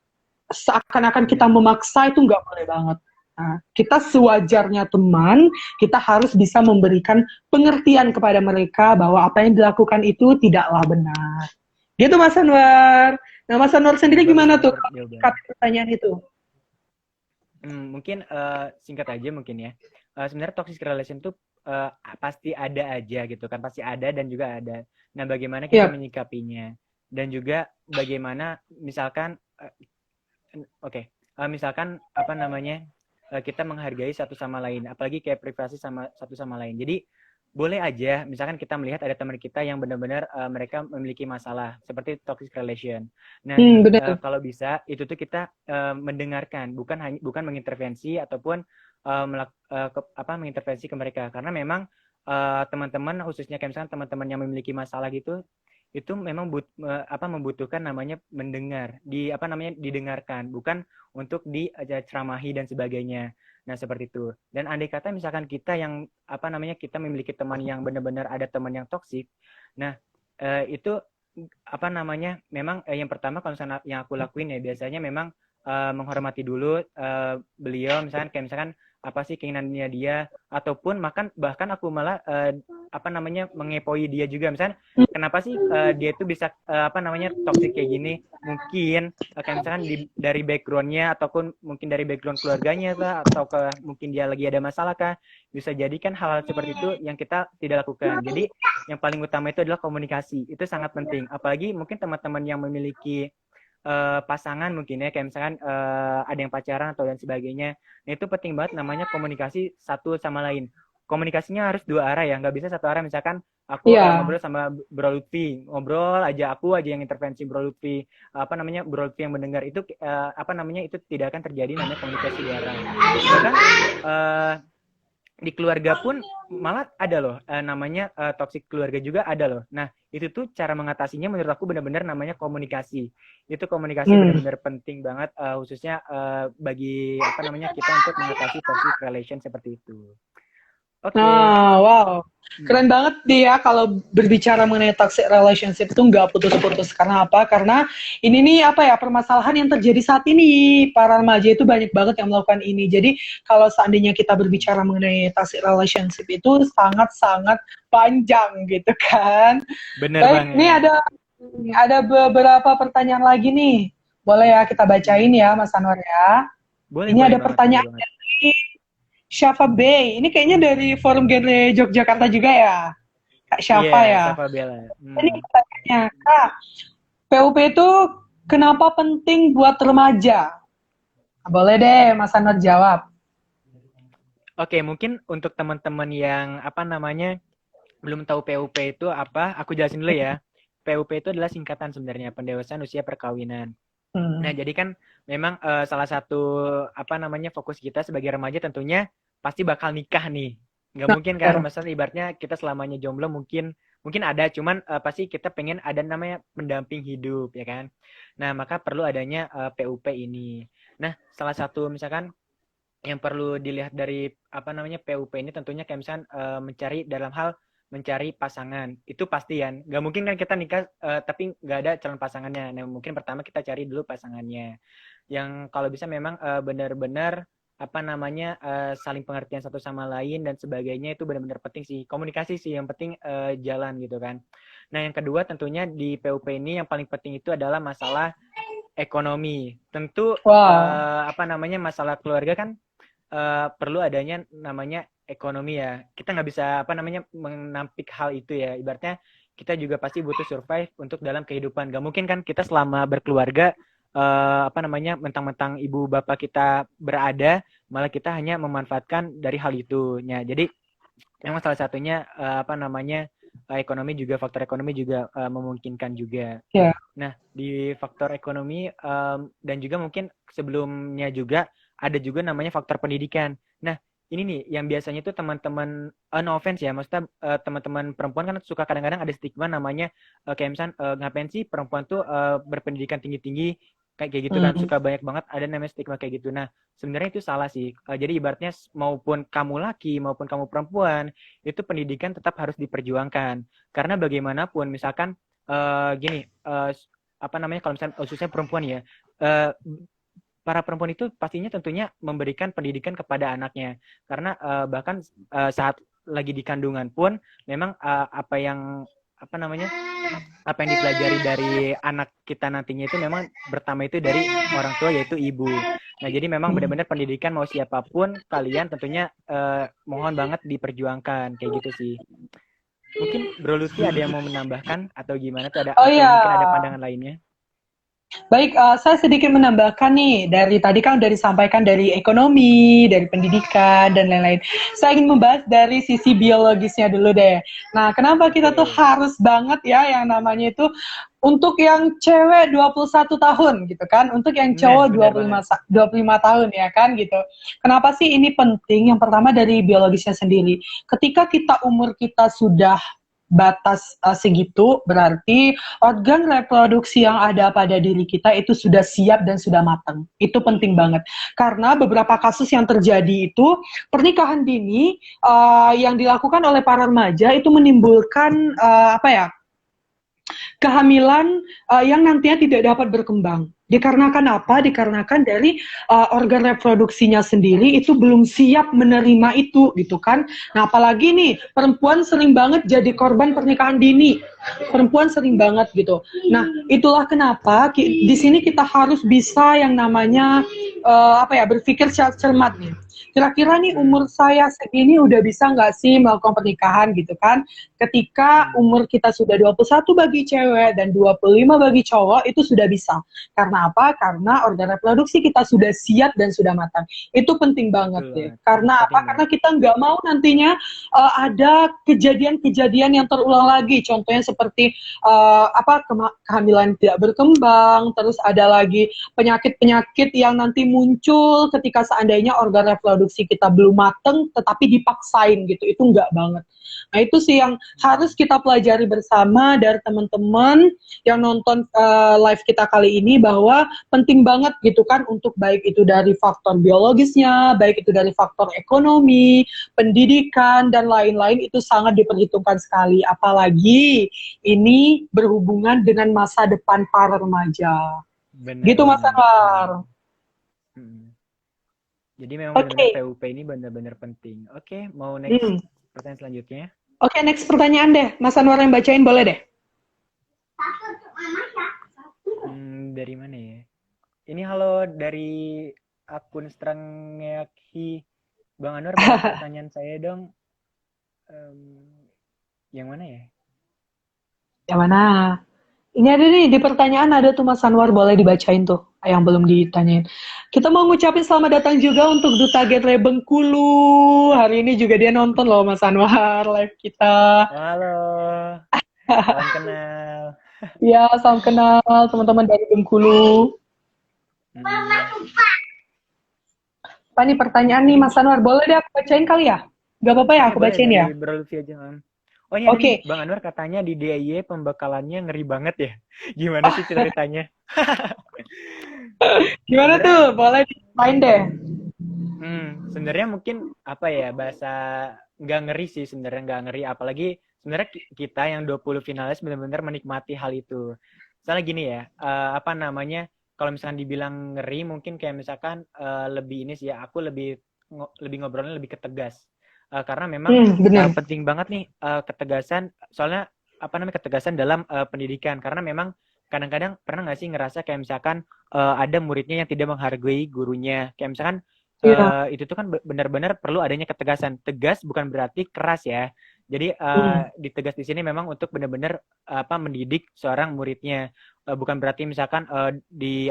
seakan-akan kita memaksa itu nggak boleh banget. Nah, kita sewajarnya teman, kita harus bisa memberikan pengertian kepada mereka bahwa apa yang dilakukan itu tidaklah benar. Gitu Mas Anwar. Nah Mas Anwar sendiri Bagus gimana tuh banget jawabannya. kalau pertanyaan itu? Mungkin singkat aja mungkin ya. Sebenarnya toxic relation tuh pasti ada aja gitu kan, pasti ada dan juga ada. Nah, bagaimana kita Yap. menyikapinya dan juga bagaimana misalkan misalkan apa namanya kita menghargai satu sama lain, apalagi kayak privasi sama satu sama lain. Jadi boleh aja misalkan kita melihat ada teman kita yang benar-benar mereka memiliki masalah seperti toxic relation. Nah, Benar. kalau bisa itu tuh kita mendengarkan, bukan mengintervensi ataupun mengintervensi ke mereka, karena memang teman-teman khususnya kayak misalkan teman-teman yang memiliki masalah gitu itu memang membutuhkan namanya mendengar, didengarkan, bukan untuk diceramahi dan sebagainya. Nah, seperti itu. Dan andai kata misalkan kita yang kita memiliki teman yang benar-benar ada teman yang toksik. Nah, itu memang yang pertama kalau misalnya yang aku lakuin ya biasanya memang menghormati dulu beliau, misalkan apa sih keinginannya dia, ataupun bahkan aku malah mengepoi dia juga, misalnya kenapa sih dia itu bisa toxic kayak gini, mungkin kayak misalkan dari backgroundnya, ataupun mungkin dari background keluarganya lah, atau mungkin dia lagi ada masalah kah, bisa jadi kan hal-hal seperti itu yang kita tidak lakukan. Jadi yang paling utama itu adalah komunikasi, itu sangat penting, apalagi mungkin teman-teman yang memiliki pasangan mungkin ya, kayak misalkan ada yang pacaran atau dan sebagainya. Nah, itu penting banget namanya komunikasi satu sama lain. Komunikasinya harus dua arah ya, nggak bisa satu arah. Misalkan aku ngobrol sama Bro Lutfi, ngobrol aja, aku aja yang intervensi Bro Lutfi, Bro Lutfi yang mendengar, itu itu tidak akan terjadi namanya komunikasi dua arah. Bahkan di keluarga pun malah ada loh namanya toxic keluarga juga ada loh. Nah, itu tuh cara mengatasinya menurut aku benar-benar namanya komunikasi. Itu komunikasi benar-benar penting banget, khususnya bagi kita untuk mengatasi toxic relation seperti itu. Oke. Nah, wow. Keren banget dia kalau berbicara mengenai toxic relationship itu nggak putus-putus. Karena apa? Karena ini nih permasalahan yang terjadi saat ini. Para remaja itu banyak banget yang melakukan ini. Jadi kalau seandainya kita berbicara mengenai toxic relationship itu sangat-sangat panjang gitu kan. Bener Baik, banget. ini ada beberapa pertanyaan lagi nih. Boleh ya kita bacain ya Mas Anwar ya. Boleh, ini boleh ada banget, pertanyaan dari Syafa Bey, ini kayaknya dari forum genre Yogyakarta juga ya, Kak Syafa ya. Syafa Bella. Ini pertanyaannya, Kak, PUP itu kenapa penting buat remaja? Boleh deh, Mas Anwar jawab. Oke, mungkin untuk teman-teman yang belum tahu PUP itu apa, aku jelasin dulu ya. PUP itu adalah singkatan sebenarnya, pendewasaan usia perkawinan. Nah, jadi kan memang salah satu fokus kita sebagai remaja tentunya pasti bakal nikah nih. Nggak mungkin kan, maksudnya ibaratnya kita selamanya jomblo, mungkin ada, cuman pasti kita pengen ada namanya pendamping hidup, ya kan. Nah, maka perlu adanya PUP ini. Nah, salah satu misalkan yang perlu dilihat dari PUP ini tentunya kayak misalkan mencari pasangan, itu pasti ya. Nggak mungkin kan kita nikah tapi nggak ada calon pasangannya. Nah, mungkin pertama kita cari dulu pasangannya yang kalau bisa memang benar-benar saling pengertian satu sama lain dan sebagainya, itu benar-benar penting sih. Komunikasi sih yang penting jalan gitu kan. Nah, yang kedua tentunya di PUP ini yang paling penting itu adalah masalah ekonomi. Tentu masalah keluarga kan perlu adanya namanya ekonomi ya. Kita nggak bisa menampik hal itu ya. Ibaratnya kita juga pasti butuh survive untuk dalam kehidupan. Gak mungkin kan kita selama berkeluarga mentang-mentang ibu bapak kita berada, malah kita hanya memanfaatkan dari hal itu. Ya, jadi memang salah satunya ekonomi juga, faktor ekonomi juga memungkinkan juga. Yeah. Nah, di faktor ekonomi dan juga mungkin sebelumnya juga ada juga namanya faktor pendidikan. Nah, ini nih yang biasanya itu teman-teman no offense ya, maksudnya teman-teman perempuan kan suka kadang-kadang ada stigma namanya kayak misalnya ngapain sih perempuan tuh berpendidikan tinggi-tinggi kayak gitu kan, suka banyak banget ada namanya stigma kayak gitu. Nah, sebenarnya itu salah sih. Jadi ibaratnya maupun kamu laki maupun kamu perempuan, itu pendidikan tetap harus diperjuangkan. Karena bagaimanapun misalkan kalau misalnya khususnya perempuan ya, para perempuan itu pastinya tentunya memberikan pendidikan kepada anaknya. Karena bahkan saat lagi di kandungan pun memang apa yang dipelajari dari anak kita nantinya itu memang pertama itu dari orang tua, yaitu ibu. Nah, jadi memang benar-benar pendidikan mau siapapun kalian tentunya mohon banget diperjuangkan kayak gitu sih. Mungkin Bro Lutfi ada yang mau menambahkan atau gimana tuh, mungkin ada pandangan lainnya? Baik, saya sedikit menambahkan nih, dari tadi kan udah disampaikan dari ekonomi, dari pendidikan, dan lain-lain. Saya ingin membahas dari sisi biologisnya dulu deh. Nah, kenapa kita tuh harus banget ya yang namanya itu untuk yang cewek 21 tahun gitu kan, untuk yang cowok 25 tahun ya kan gitu. Kenapa sih ini penting? Yang pertama dari biologisnya sendiri. Ketika umur kita sudah batas segitu, berarti organ reproduksi yang ada pada diri kita itu sudah siap dan sudah matang. Itu penting banget. Karena beberapa kasus yang terjadi itu, pernikahan dini yang dilakukan oleh para remaja itu menimbulkan kehamilan yang nantinya tidak dapat berkembang. Dikarenakan apa? Dikarenakan dari organ reproduksinya sendiri itu belum siap menerima itu, gitu kan. Nah, apalagi nih, perempuan sering banget jadi korban pernikahan dini. Perempuan sering banget gitu. Nah, itulah kenapa di sini kita harus bisa yang namanya berpikir secara cermat nih. Kira-kira nih umur saya segini udah bisa nggak sih melakukan pernikahan gitu kan? Ketika umur kita sudah 21 bagi cewek dan 25 bagi cowok itu sudah bisa. Karena apa? Karena organ reproduksi kita sudah siap dan sudah matang. Itu penting banget deh. Karena apa? Karena kita nggak mau nantinya ada kejadian-kejadian yang terulang lagi. Contohnya seperti kehamilan tidak berkembang, terus ada lagi penyakit-penyakit yang nanti muncul ketika seandainya organ reproduksi kita belum mateng tetapi dipaksain gitu. Itu enggak banget. Nah, itu sih yang harus kita pelajari bersama dari teman-teman yang nonton live kita kali ini, bahwa penting banget gitu kan untuk baik itu dari faktor biologisnya, baik itu dari faktor ekonomi, pendidikan dan lain-lain, itu sangat diperhitungkan sekali, apalagi ini berhubungan dengan masa depan para remaja. Bener, gitu Mas Anwar. Jadi memang benar-benar PUP ini benar-benar penting. Oke, mau next pertanyaan selanjutnya? Oke, next pertanyaan deh. Mas Anwar yang bacain boleh deh. Dari mana ya? Ini halo dari akun Strangeki. Bang Anwar, pertanyaan saya dong. Yang mana ya? Yang mana? Ini ada nih, di pertanyaan ada tuh Mas Anwar, boleh dibacain tuh yang belum ditanyain. Kita mau ngucapin selamat datang juga untuk Duta Genre Bengkulu. Hari ini juga dia nonton loh Mas Anwar live kita. Halo. Salam kenal. Ya, salam kenal teman-teman dari Bengkulu. Apa nih pertanyaan nih Mas Anwar? Boleh deh aku bacain kali ya? Gak apa-apa ya aku bacain ya? Berlutfi aja. Oh ini okay. Bang Anwar katanya di DIY pembekalannya ngeri banget ya. Gimana sih ceritanya? Gimana tuh? Boleh dimain deh. Sebenarnya mungkin apa ya, bahasa nggak ngeri sih sebenarnya, nggak ngeri. Apalagi sebenarnya kita yang 20 finalis benar-benar menikmati hal itu. Soalnya gini ya, kalau misalkan dibilang ngeri mungkin kayak misalkan lebih ini sih ya, aku lebih ngobrolnya lebih ketegas. Karena memang penting banget nih ketegasan, soalnya ketegasan dalam pendidikan, karena memang kadang-kadang pernah nggak sih ngerasa kayak misalkan ada muridnya yang tidak menghargai gurunya, kayak misalkan itu tuh kan benar-benar perlu adanya ketegasan. Tegas bukan berarti keras ya, jadi ditegas di sini memang untuk benar-benar mendidik seorang muridnya. Bukan berarti misalkan dari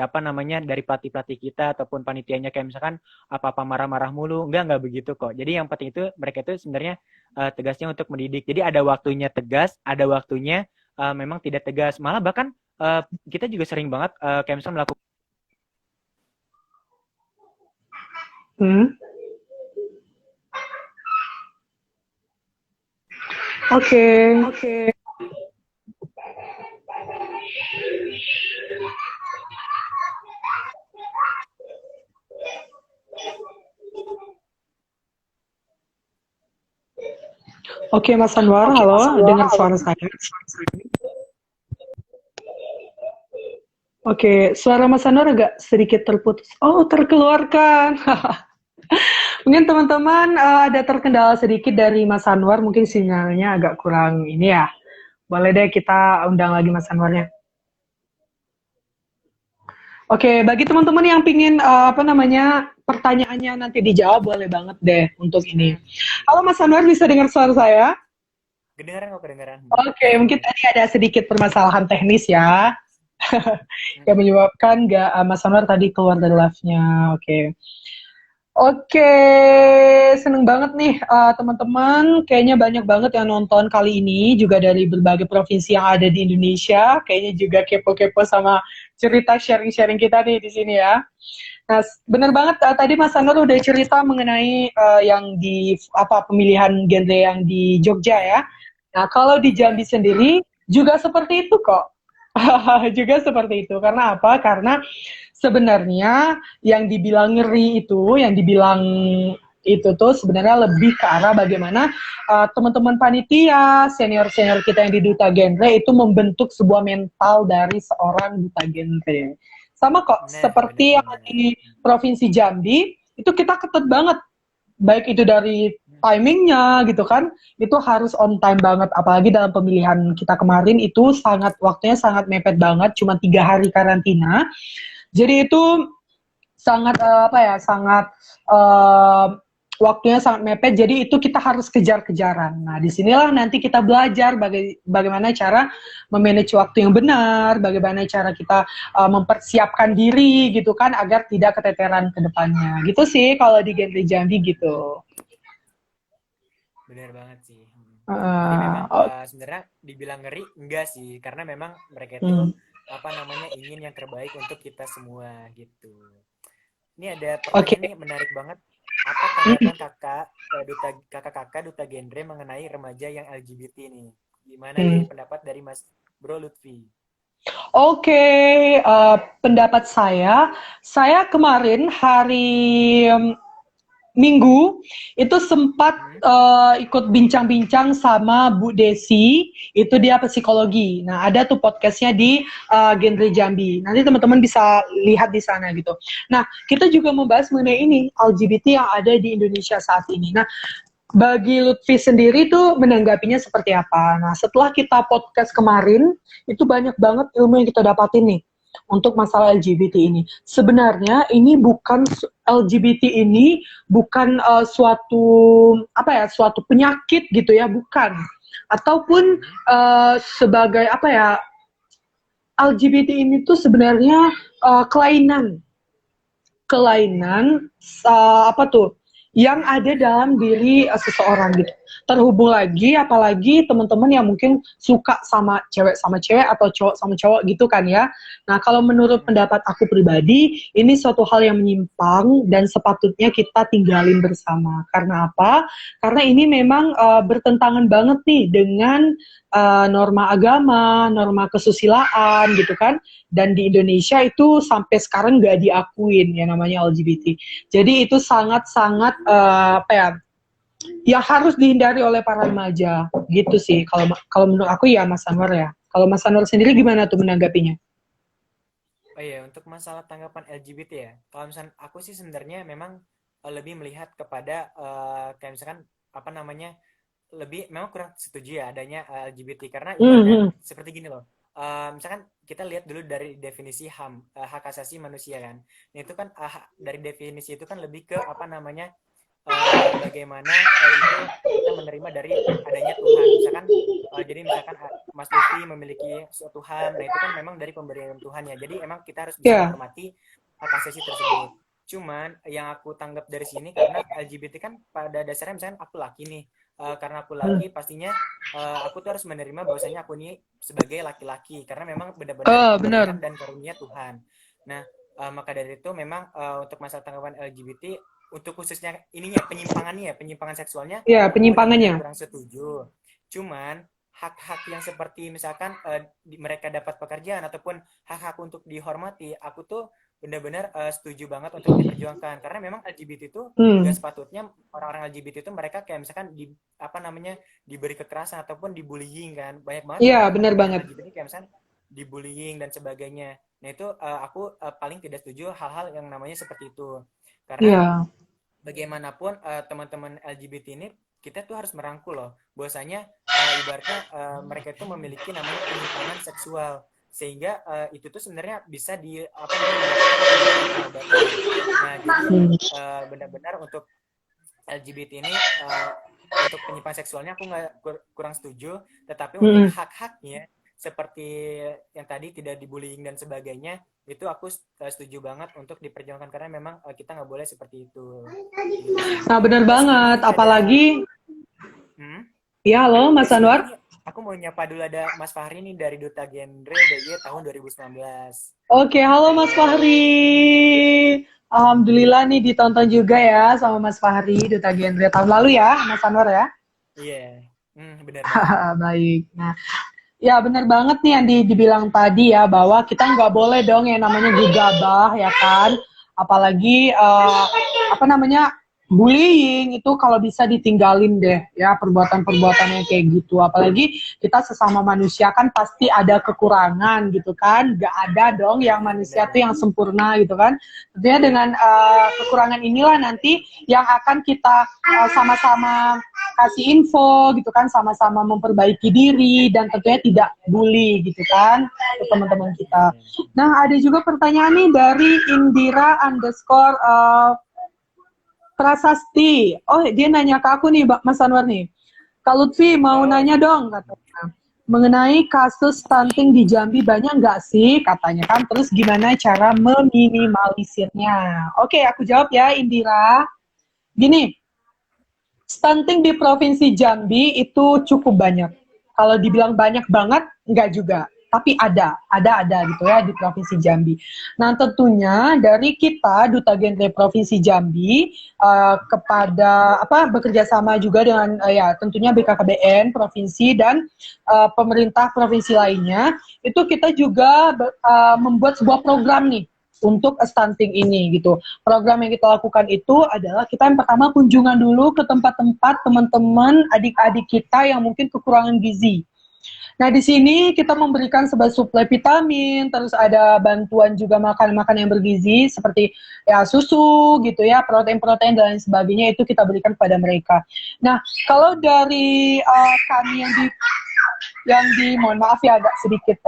pelatih kita ataupun panitianya kayak misalkan apa-apa marah-marah mulu, enggak begitu kok. Jadi yang penting itu mereka itu sebenarnya tegasnya untuk mendidik. Jadi ada waktunya tegas, ada waktunya memang tidak tegas. Malah bahkan kita juga sering banget kayak misalkan melakukan Oke. Oke, Mas Anwar, halo, dengar suara saya? Oke, suara Mas Anwar agak sedikit terputus. Oh, terkeluarkan. Mungkin teman-teman ada terkendala sedikit dari Mas Anwar, mungkin sinyalnya agak kurang ini ya. Boleh deh kita undang lagi Mas Anwarnya. Oke, bagi teman-teman yang pingin pertanyaannya nanti dijawab, boleh banget deh untuk ini. Halo Mas Anwar, bisa dengar suara saya? Kedengaran. Oke, mungkin tadi ada sedikit permasalahan teknis ya. Yang menyebabkan Mas Anwar tadi keluar dari live-nya. Oke, seneng banget nih teman-teman. Kayaknya banyak banget yang nonton kali ini, juga dari berbagai provinsi yang ada di Indonesia. Kayaknya juga kepo-kepo sama cerita sharing-sharing kita nih di sini ya. Nah, bener banget tadi Mas Anwar udah cerita mengenai yang di pemilihan genre yang di Jogja ya. Nah, kalau di Jambi sendiri juga seperti itu kok. Juga seperti itu. Karena apa? Karena sebenarnya yang dibilang ngeri itu, yang dibilang itu tuh sebenarnya lebih ke arah bagaimana teman-teman panitia, senior-senior kita yang di Duta Genre itu membentuk sebuah mental dari seorang Duta Genre. Sama kok, Benar, benar seperti yang banget. di Provinsi Jambi, itu kita ketat banget. Baik itu dari timingnya gitu kan, itu harus on time banget. Apalagi dalam pemilihan kita kemarin itu sangat waktunya sangat mepet banget, cuma 3 hari karantina. Jadi itu sangat apa ya, sangat waktunya sangat mepet. Jadi itu kita harus kejar-kejaran. Nah, disinilah nanti kita belajar bagaimana cara memanage waktu yang benar, bagaimana cara kita mempersiapkan diri gitu kan agar tidak keteteran ke depannya. Gitu sih kalau di Genre Jambi gitu. Benar banget sih. Jadi memang Uh, sebenarnya dibilang ngeri enggak sih, karena memang mereka itu hmm. apa namanya ingin yang terbaik untuk kita semua gitu. Ini ada Oke. pertanyaan nih menarik banget. Apa tanggapan kakak-kakak duta genre mengenai remaja yang LGBT nih? Gimana nih Hmm. pendapat dari Mas Bro Lutfi? Oke, pendapat saya kemarin hari Minggu itu sempat Hmm? ikut bincang-bincang sama Bu Desi, itu dia psikologi. Nah, ada tuh podcastnya di Genre Jambi. Nanti teman-teman bisa lihat di sana gitu. Nah, kita juga membahas mengenai ini LGBT yang ada di Indonesia saat ini. Nah, bagi Lutfi sendiri tuh menanggapinya seperti apa? Nah, setelah kita podcast kemarin, itu banyak banget ilmu yang kita dapatin nih untuk masalah LGBT ini. Sebenarnya ini bukan LGBT ini bukan suatu apa ya, suatu penyakit gitu ya, bukan. Ataupun sebagai apa ya, LGBT ini tuh sebenarnya kelainan kelainan apa tuh yang ada dalam diri seseorang gitu. Terhubung lagi, apalagi teman-teman yang mungkin suka sama cewek atau cowok sama cowok gitu kan ya. Nah, kalau menurut pendapat aku pribadi, ini suatu hal yang menyimpang dan sepatutnya kita tinggalin bersama. Karena apa? Karena ini memang bertentangan banget nih dengan norma agama, norma kesusilaan gitu kan. Dan di Indonesia itu sampai sekarang nggak diakuin ya namanya LGBT. Jadi itu sangat-sangat apa ya, ya harus dihindari oleh para remaja gitu sih. Kalau kalau menurut aku ya Mas Anwar ya. Kalau Mas Anwar sendiri gimana tuh menanggapinya? Oh iya, untuk masalah tanggapan LGBT ya. Kalau misalnya aku sih sebenarnya memang lebih melihat kepada kayak misalkan apa namanya lebih memang kurang setuju ya adanya LGBT karena ibaratnya Hmm, seperti gini loh. Misalkan kita lihat dulu dari definisi HAM, hak asasi manusia kan. Nah, itu kan dari definisi itu kan lebih ke apa namanya bagaimana itu kita menerima dari adanya Tuhan. Misalkan jadi misalkan Mas Luffy memiliki suatu Tuhan, nah itu kan memang dari pemberian Tuhan ya. Jadi emang kita harus bisa ya, menghormati hak asasi tersebut. Cuman yang aku tanggap dari sini karena LGBT kan pada dasarnya misalkan aku laki nih, karena aku laki pastinya aku tuh harus menerima bahwasanya aku ini sebagai laki-laki karena memang benar-benar pemberian benar. dan karunia Tuhan. Nah, maka dari itu memang untuk masalah tanggapan LGBT untuk khususnya ininya penyimpangannya, penyimpangan seksualnya, Ya, aku benar-benar penyimpangannya. kurang setuju. Cuman hak-hak yang seperti misalkan mereka dapat pekerjaan ataupun hak-hak untuk dihormati, aku tuh benar-benar setuju banget untuk diperjuangkan karena memang LGBT itu Hmm. gak sepatutnya orang-orang LGBT itu mereka kayak misalkan di apa namanya diberi kekerasan ataupun dibullying kan banyak banget Iya, orang-orang benar banget. LGBT kayak misalkan dibullying dan sebagainya. Nah itu aku paling tidak setuju hal-hal yang namanya seperti itu karena Iya. bagaimanapun teman-teman LGBT ini kita tuh harus merangkul loh bahwasanya ibaratnya mereka itu memiliki namanya penyimpangan seksual sehingga itu tuh sebenarnya bisa di apa namanya dilakukan dengan pengobatan. Nah jadi Hmm. benar-benar untuk LGBT ini untuk penyimpangan seksualnya aku nggak kurang setuju, tetapi untuk Hmm. hak-haknya seperti yang tadi tidak dibullying dan sebagainya itu aku setuju banget untuk diperjuangkan karena memang kita nggak boleh seperti itu gitu sih. Nah, benar Sebelumnya banget. nih ada Apalagi, hmm, ya halo Mas sebelumnya Anwar. nih aku mau nyapa dulu ada Mas Fahri nih dari Duta Genre DIY tahun 2019. Oke, halo Mas Fahri. Alhamdulillah nih ditonton juga ya sama Mas Fahri Duta Genre tahun lalu ya, Mas Anwar ya. Iya. Yeah. Benar banget. Baik. Nah, ya benar banget nih yang dibilang tadi ya, bahwa kita nggak boleh dong yang namanya gegabah ya kan, apalagi apa namanya, bullying itu kalau bisa ditinggalin deh ya, perbuatan-perbuatan yang kayak gitu. Apalagi kita sesama manusia kan pasti ada kekurangan gitu kan, nggak ada dong yang manusia tuh Benar. yang sempurna gitu kan. Tentunya dengan kekurangan inilah nanti yang akan kita sama-sama kasih info gitu kan, sama-sama memperbaiki diri dan tentunya tidak bully gitu kan ke teman-teman kita. Nah, ada juga pertanyaan nih dari Indira underscore Prasasti. Oh, dia nanya ke aku nih, Mas Anwar nih. Kak Lutfi mau nanya dong katanya. Mengenai kasus stunting di Jambi banyak nggak sih katanya kan, terus gimana cara meminimalisirnya? Oke, aku jawab ya Indira. Gini, stunting di Provinsi Jambi itu cukup banyak. Kalau dibilang banyak banget, enggak juga. Tapi ada gitu ya di Provinsi Jambi. Nah tentunya dari kita Duta Genre Provinsi Jambi kepada bekerja sama juga dengan ya tentunya BKKBN Provinsi dan pemerintah provinsi lainnya, itu kita juga membuat sebuah program nih untuk stunting ini gitu. Program yang kita lakukan itu adalah kita yang pertama kunjungan dulu ke tempat-tempat teman-teman adik-adik kita yang mungkin kekurangan gizi. Nah, di sini kita memberikan sebagai suplai vitamin, terus ada bantuan juga makan-makan yang bergizi seperti ya susu gitu ya, protein-protein dan lain sebagainya itu kita berikan kepada mereka. Nah, kalau dari kami yang di mohon maaf ya agak sedikit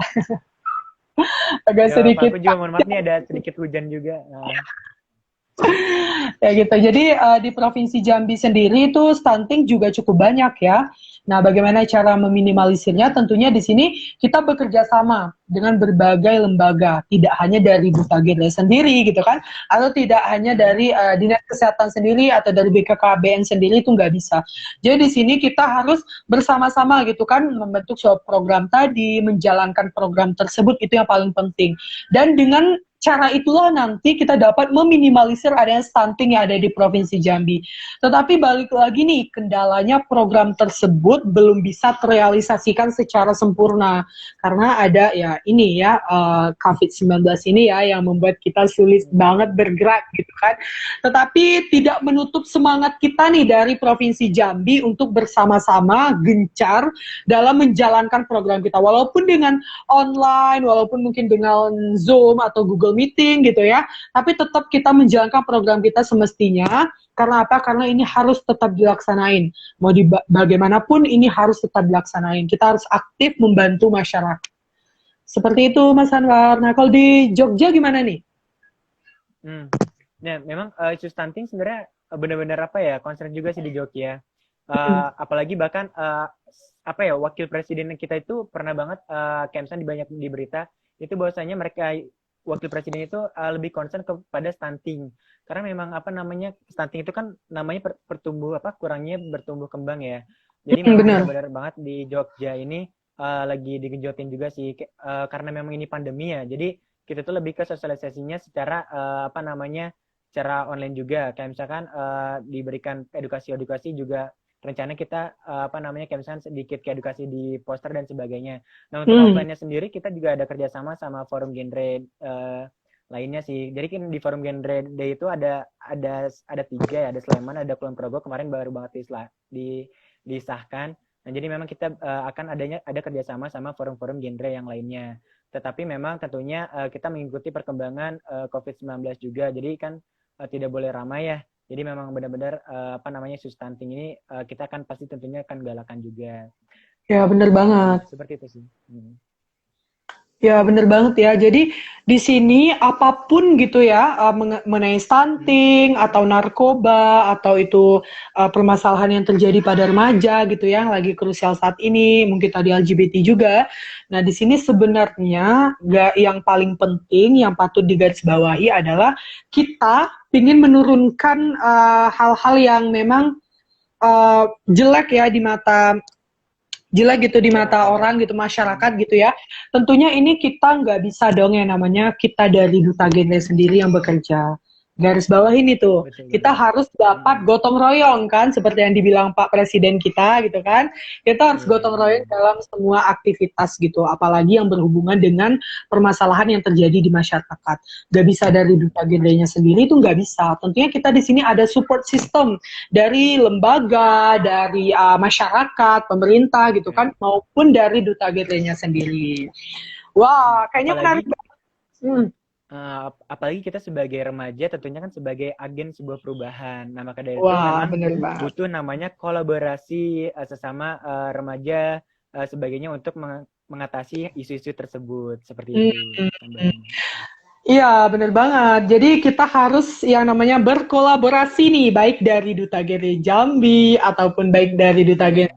agak Ya, sedikit aku juga mohon maaf nih ada sedikit hujan juga. ya gitu. Jadi di Provinsi Jambi sendiri itu stunting juga cukup banyak ya. Nah, bagaimana cara meminimalisirnya? Tentunya di sini kita bekerja sama dengan berbagai lembaga, tidak hanya dari Duta Genre sendiri gitu kan, atau tidak hanya dari Dinas Kesehatan sendiri atau dari BKKBN sendiri, itu nggak bisa. Jadi di sini kita harus bersama-sama gitu kan, membentuk suatu program tadi, menjalankan program tersebut, itu yang paling penting. Dan dengan cara itulah nanti kita dapat meminimalisir adanya stunting yang ada di Provinsi Jambi. Tetapi balik lagi nih, kendalanya program tersebut belum bisa terrealisasikan secara sempurna. Karena ada ya ini ya, COVID-19 ini ya yang membuat kita sulit banget bergerak gitu kan. Tetapi tidak menutup semangat kita nih dari Provinsi Jambi untuk bersama-sama gencar dalam menjalankan program kita. Walaupun dengan online, walaupun mungkin dengan Zoom atau Google Meeting gitu ya, tapi tetap kita menjalankan program kita semestinya. Karena apa? Karena ini harus tetap dilaksanain. Mau bagaimanapun ini harus tetap dilaksanain. Kita harus aktif membantu masyarakat. Seperti itu Mas Anwar. Nah kalau di Jogja gimana nih? Nah memang isu stunting sebenarnya benar-benar apa ya, concern juga sih di Jogja. Apalagi bahkan apa ya, wakil presiden kita itu pernah banget kayak misalnya di berita itu bahwasanya mereka wakil presiden itu lebih concern kepada stunting, karena memang apa namanya, stunting itu kan namanya kurangnya bertumbuh kembang ya. Jadi memang benar-benar banget di Jogja ini lagi digenjotin juga sih karena memang ini pandemi ya. Jadi kita tuh lebih ke sosialisasinya secara apa namanya, secara online juga, kayak misalkan diberikan edukasi juga. Rencana kita apa namanya, kayak misalnya sedikit ke edukasi di poster dan sebagainya. Nah untuk offline-nya sendiri kita juga ada kerjasama sama forum genre lainnya sih. Jadi kan di forum genre day itu ada 3 ya, ada Sleman, ada Kulon Progo, kemarin baru banget disahkan. Nah jadi memang kita akan ada kerjasama sama forum-forum genre yang lainnya. Tetapi memang tentunya kita mengikuti perkembangan COVID-19 juga. Jadi kan tidak boleh ramai ya. Jadi memang benar-benar apa namanya, isu stunting ini kita kan pasti tentunya akan galakan juga. Ya benar banget. Seperti itu sih. Ya benar banget ya. Jadi di sini apapun gitu ya mengenai stunting atau narkoba atau itu permasalahan yang terjadi pada remaja gitu ya, yang lagi krusial saat ini, mungkin tadi LGBT juga. Nah di sini sebenarnya yang paling penting yang patut digarisbawahi adalah kita ingin menurunkan hal-hal yang memang jelek ya di mata orang gitu, masyarakat gitu ya. Tentunya ini kita nggak bisa dong yang namanya kita dari Duta Genre sendiri yang bekerja. garis bawah ini tuh Betul kita betul. harus dapat gotong royong kan seperti yang dibilang Pak Presiden kita gitu kan, kita harus Iya gotong royong benar. dalam semua aktivitas gitu, apalagi yang berhubungan dengan permasalahan yang terjadi di masyarakat. Gak bisa dari duta genrenya sendiri itu nggak bisa, tentunya kita di sini ada support system dari lembaga, dari masyarakat, pemerintah gitu kan, maupun dari duta genrenya sendiri. Wah, kayaknya menarik Apalagi banget. Hmm. apalagi kita sebagai remaja tentunya kan sebagai agen sebuah perubahan. Nah, maka dari itu Wah, memang bener banget. butuh namanya kolaborasi sesama remaja sebagainya untuk mengatasi isu-isu tersebut. Seperti Hmm. itu tambahannya. Iya, bener banget. Jadi kita harus yang namanya berkolaborasi nih, baik dari Duta Genre Jambi, ataupun baik dari Duta Genre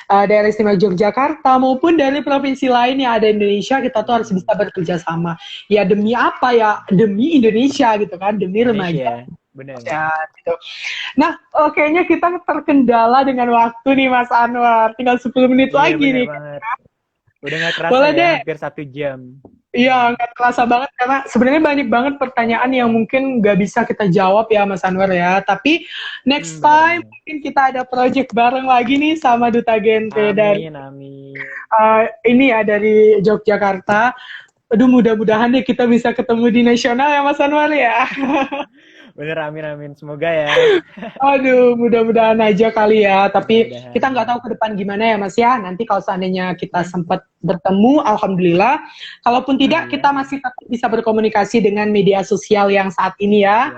Daerah Istimewa Yogyakarta, maupun dari provinsi lain yang ada di Indonesia, kita tuh harus bisa bekerja sama. Ya demi apa ya? Demi Indonesia gitu kan, demi remaja Indonesia, benar. ya gitu. Nah, kayaknya kita terkendala dengan waktu nih Mas Anwar. Tinggal 10 menit Iya lagi benar nih. banget. Udah nggak kerasa Boleh ya, deh. hampir 1 jam. Iya, nggak terasa banget karena sebenarnya banyak banget pertanyaan yang mungkin nggak bisa kita jawab ya Mas Anwar ya. Tapi next Benar time banget. mungkin kita ada project bareng lagi nih sama Duta Gente dari Amin, amin. ini ya dari Yogyakarta. Aduh, mudah-mudahan deh kita bisa ketemu di nasional ya Mas Anwar ya. Bener, amin, amin. Semoga ya. Aduh, mudah-mudahan aja kali ya. Tapi kita nggak Mudah-mudahan. tahu ke depan gimana ya Mas ya. Nanti kalau seandainya kita Hmm, sempat bertemu, alhamdulillah. Kalaupun tidak, kita alhamdulillah. masih tetap bisa berkomunikasi dengan media sosial yang saat ini ya.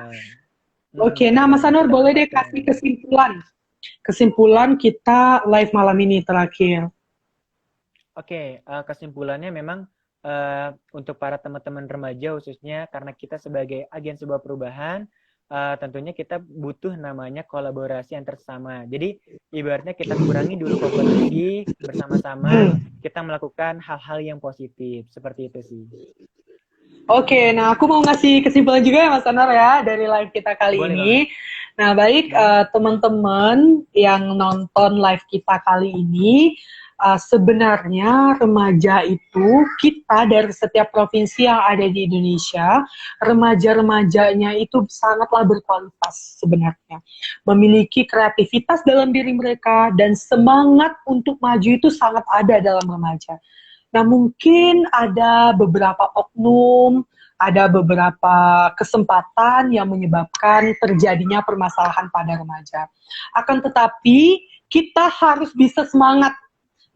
Siap. Oke, Betul nah Mas banget. Anur Kita boleh deh manfaatkan. kasih kesimpulan. Kesimpulan kita live malam ini terakhir. Oke, kesimpulannya memang untuk para teman-teman remaja khususnya karena kita sebagai agen sebuah perubahan, tentunya kita butuh namanya kolaborasi antar sesama. Jadi ibaratnya kita kurangi dulu kompetisi bersama-sama, Hmm. kita melakukan hal-hal yang positif. Seperti itu sih. Oke, nah aku mau ngasih kesimpulan juga ya Mas Anwar ya dari live kita kali Boleh banget. ini. Nah, baik teman-teman yang nonton live kita kali ini, sebenarnya remaja itu kita dari setiap provinsi yang ada di Indonesia, remaja-remajanya itu sangatlah berkualitas sebenarnya. Memiliki kreativitas dalam diri mereka dan semangat untuk maju itu sangat ada dalam remaja. Nah, mungkin ada beberapa oknum, ada beberapa kesempatan yang menyebabkan terjadinya permasalahan pada remaja. Akan tetapi, kita harus bisa semangat,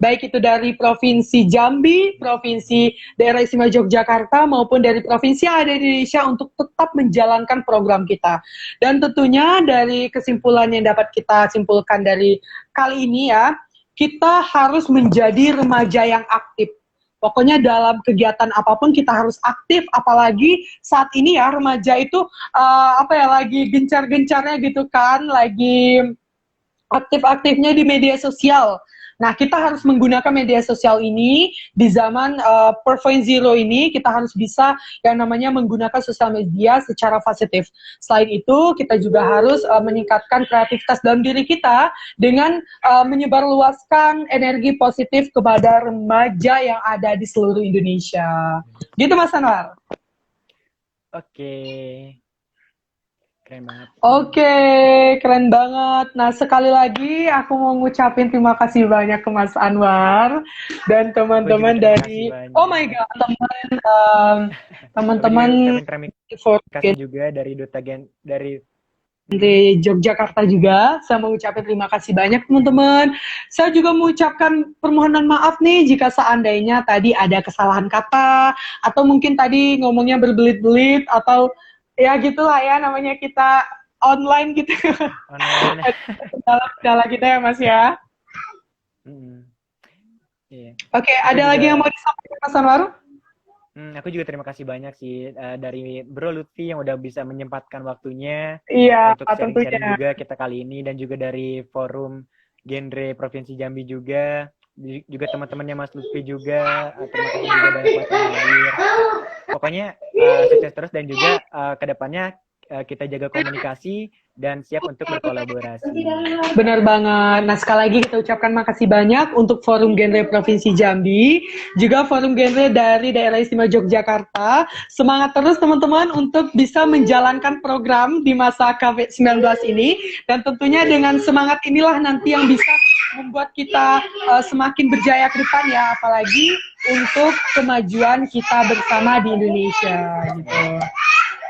baik itu dari Provinsi Jambi, Provinsi Daerah Istimewa Yogyakarta, maupun dari provinsi yang ada di Indonesia untuk tetap menjalankan program kita. Dan tentunya dari kesimpulan yang dapat kita simpulkan dari kali ini ya, kita harus menjadi remaja yang aktif. Pokoknya dalam kegiatan apapun kita harus aktif, apalagi saat ini ya remaja itu lagi gencar-gencarnya gitu kan, lagi aktif-aktifnya di media sosial. Nah, kita harus menggunakan media sosial ini di zaman 4.0 ini, kita harus bisa yang namanya menggunakan sosial media secara positif. Selain itu, kita juga harus meningkatkan kreativitas dalam diri kita dengan menyebarluaskan energi positif kepada remaja yang ada di seluruh Indonesia. Gitu Mas Anwar. Oke, keren banget. Oke, keren banget. Nah, sekali lagi aku mau ngucapin terima kasih banyak ke Mas Anwar dan Aku juga teman-teman terima kasih dari, oh my banyak. God, Aku juga teman-teman ucapin terima for kasih juga dari Duta Gen dari di Yogyakarta juga. Saya mau ucapin terima kasih banyak teman-teman. Saya juga mengucapkan permohonan maaf nih jika seandainya tadi ada kesalahan kata atau mungkin tadi ngomongnya berbelit-belit atau ya gitulah ya namanya kita online gitu. online. Kendala kita ya Mas ya. Iya. Oke, Aku ada juga lagi yang mau disampaikan Mas Anwar? aku juga terima kasih banyak sih dari Bro Lutfi yang udah bisa menyempatkan waktunya Iya, untuk sharing-sharing tentunya. juga kita kali ini dan juga dari forum genre Provinsi Jambi juga juga teman-temannya Mas Lutfi juga terima kasih juga banyak banget yang hadir. Pokoknya sukses terus dan juga kedepannya kita jaga komunikasi dan siap untuk berkolaborasi. Benar banget. Nah, sekali lagi kita ucapkan makasih banyak untuk Forum Genre Provinsi Jambi, juga Forum Genre dari Daerah Istimewa Yogyakarta. Semangat terus teman-teman untuk bisa menjalankan program di masa COVID-19 ini, dan tentunya dengan semangat inilah nanti yang bisa membuat kita semakin berjaya ke depan ya, apalagi untuk kemajuan kita bersama di Indonesia gitu.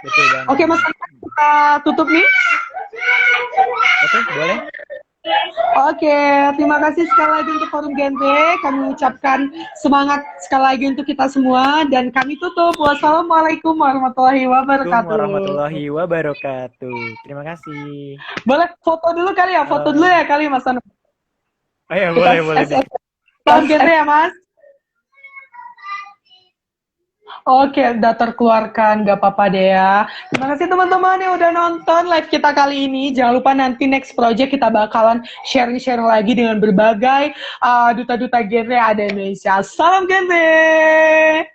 Betul banget. Oke, Mas, kita tutup nih. Oke, boleh. Oke, terima kasih sekali lagi untuk Forum Genre. Kami ucapkan semangat sekali lagi untuk kita semua, dan kami tutup. Wassalamualaikum warahmatullahi wabarakatuh. Warahmatullahi wabarakatuh. Terima kasih. Boleh foto dulu kali ya, foto dulu ya kali Mas Anu. Oh ya, boleh. Forum Genre ya Mas. Oke, udah terkeluarkan, gak apa-apa deh ya. Terima kasih teman-teman yang udah nonton live kita kali ini. Jangan lupa nanti next project kita bakalan sharing-sharing lagi dengan berbagai duta-duta genre ada di Indonesia. Salam genre!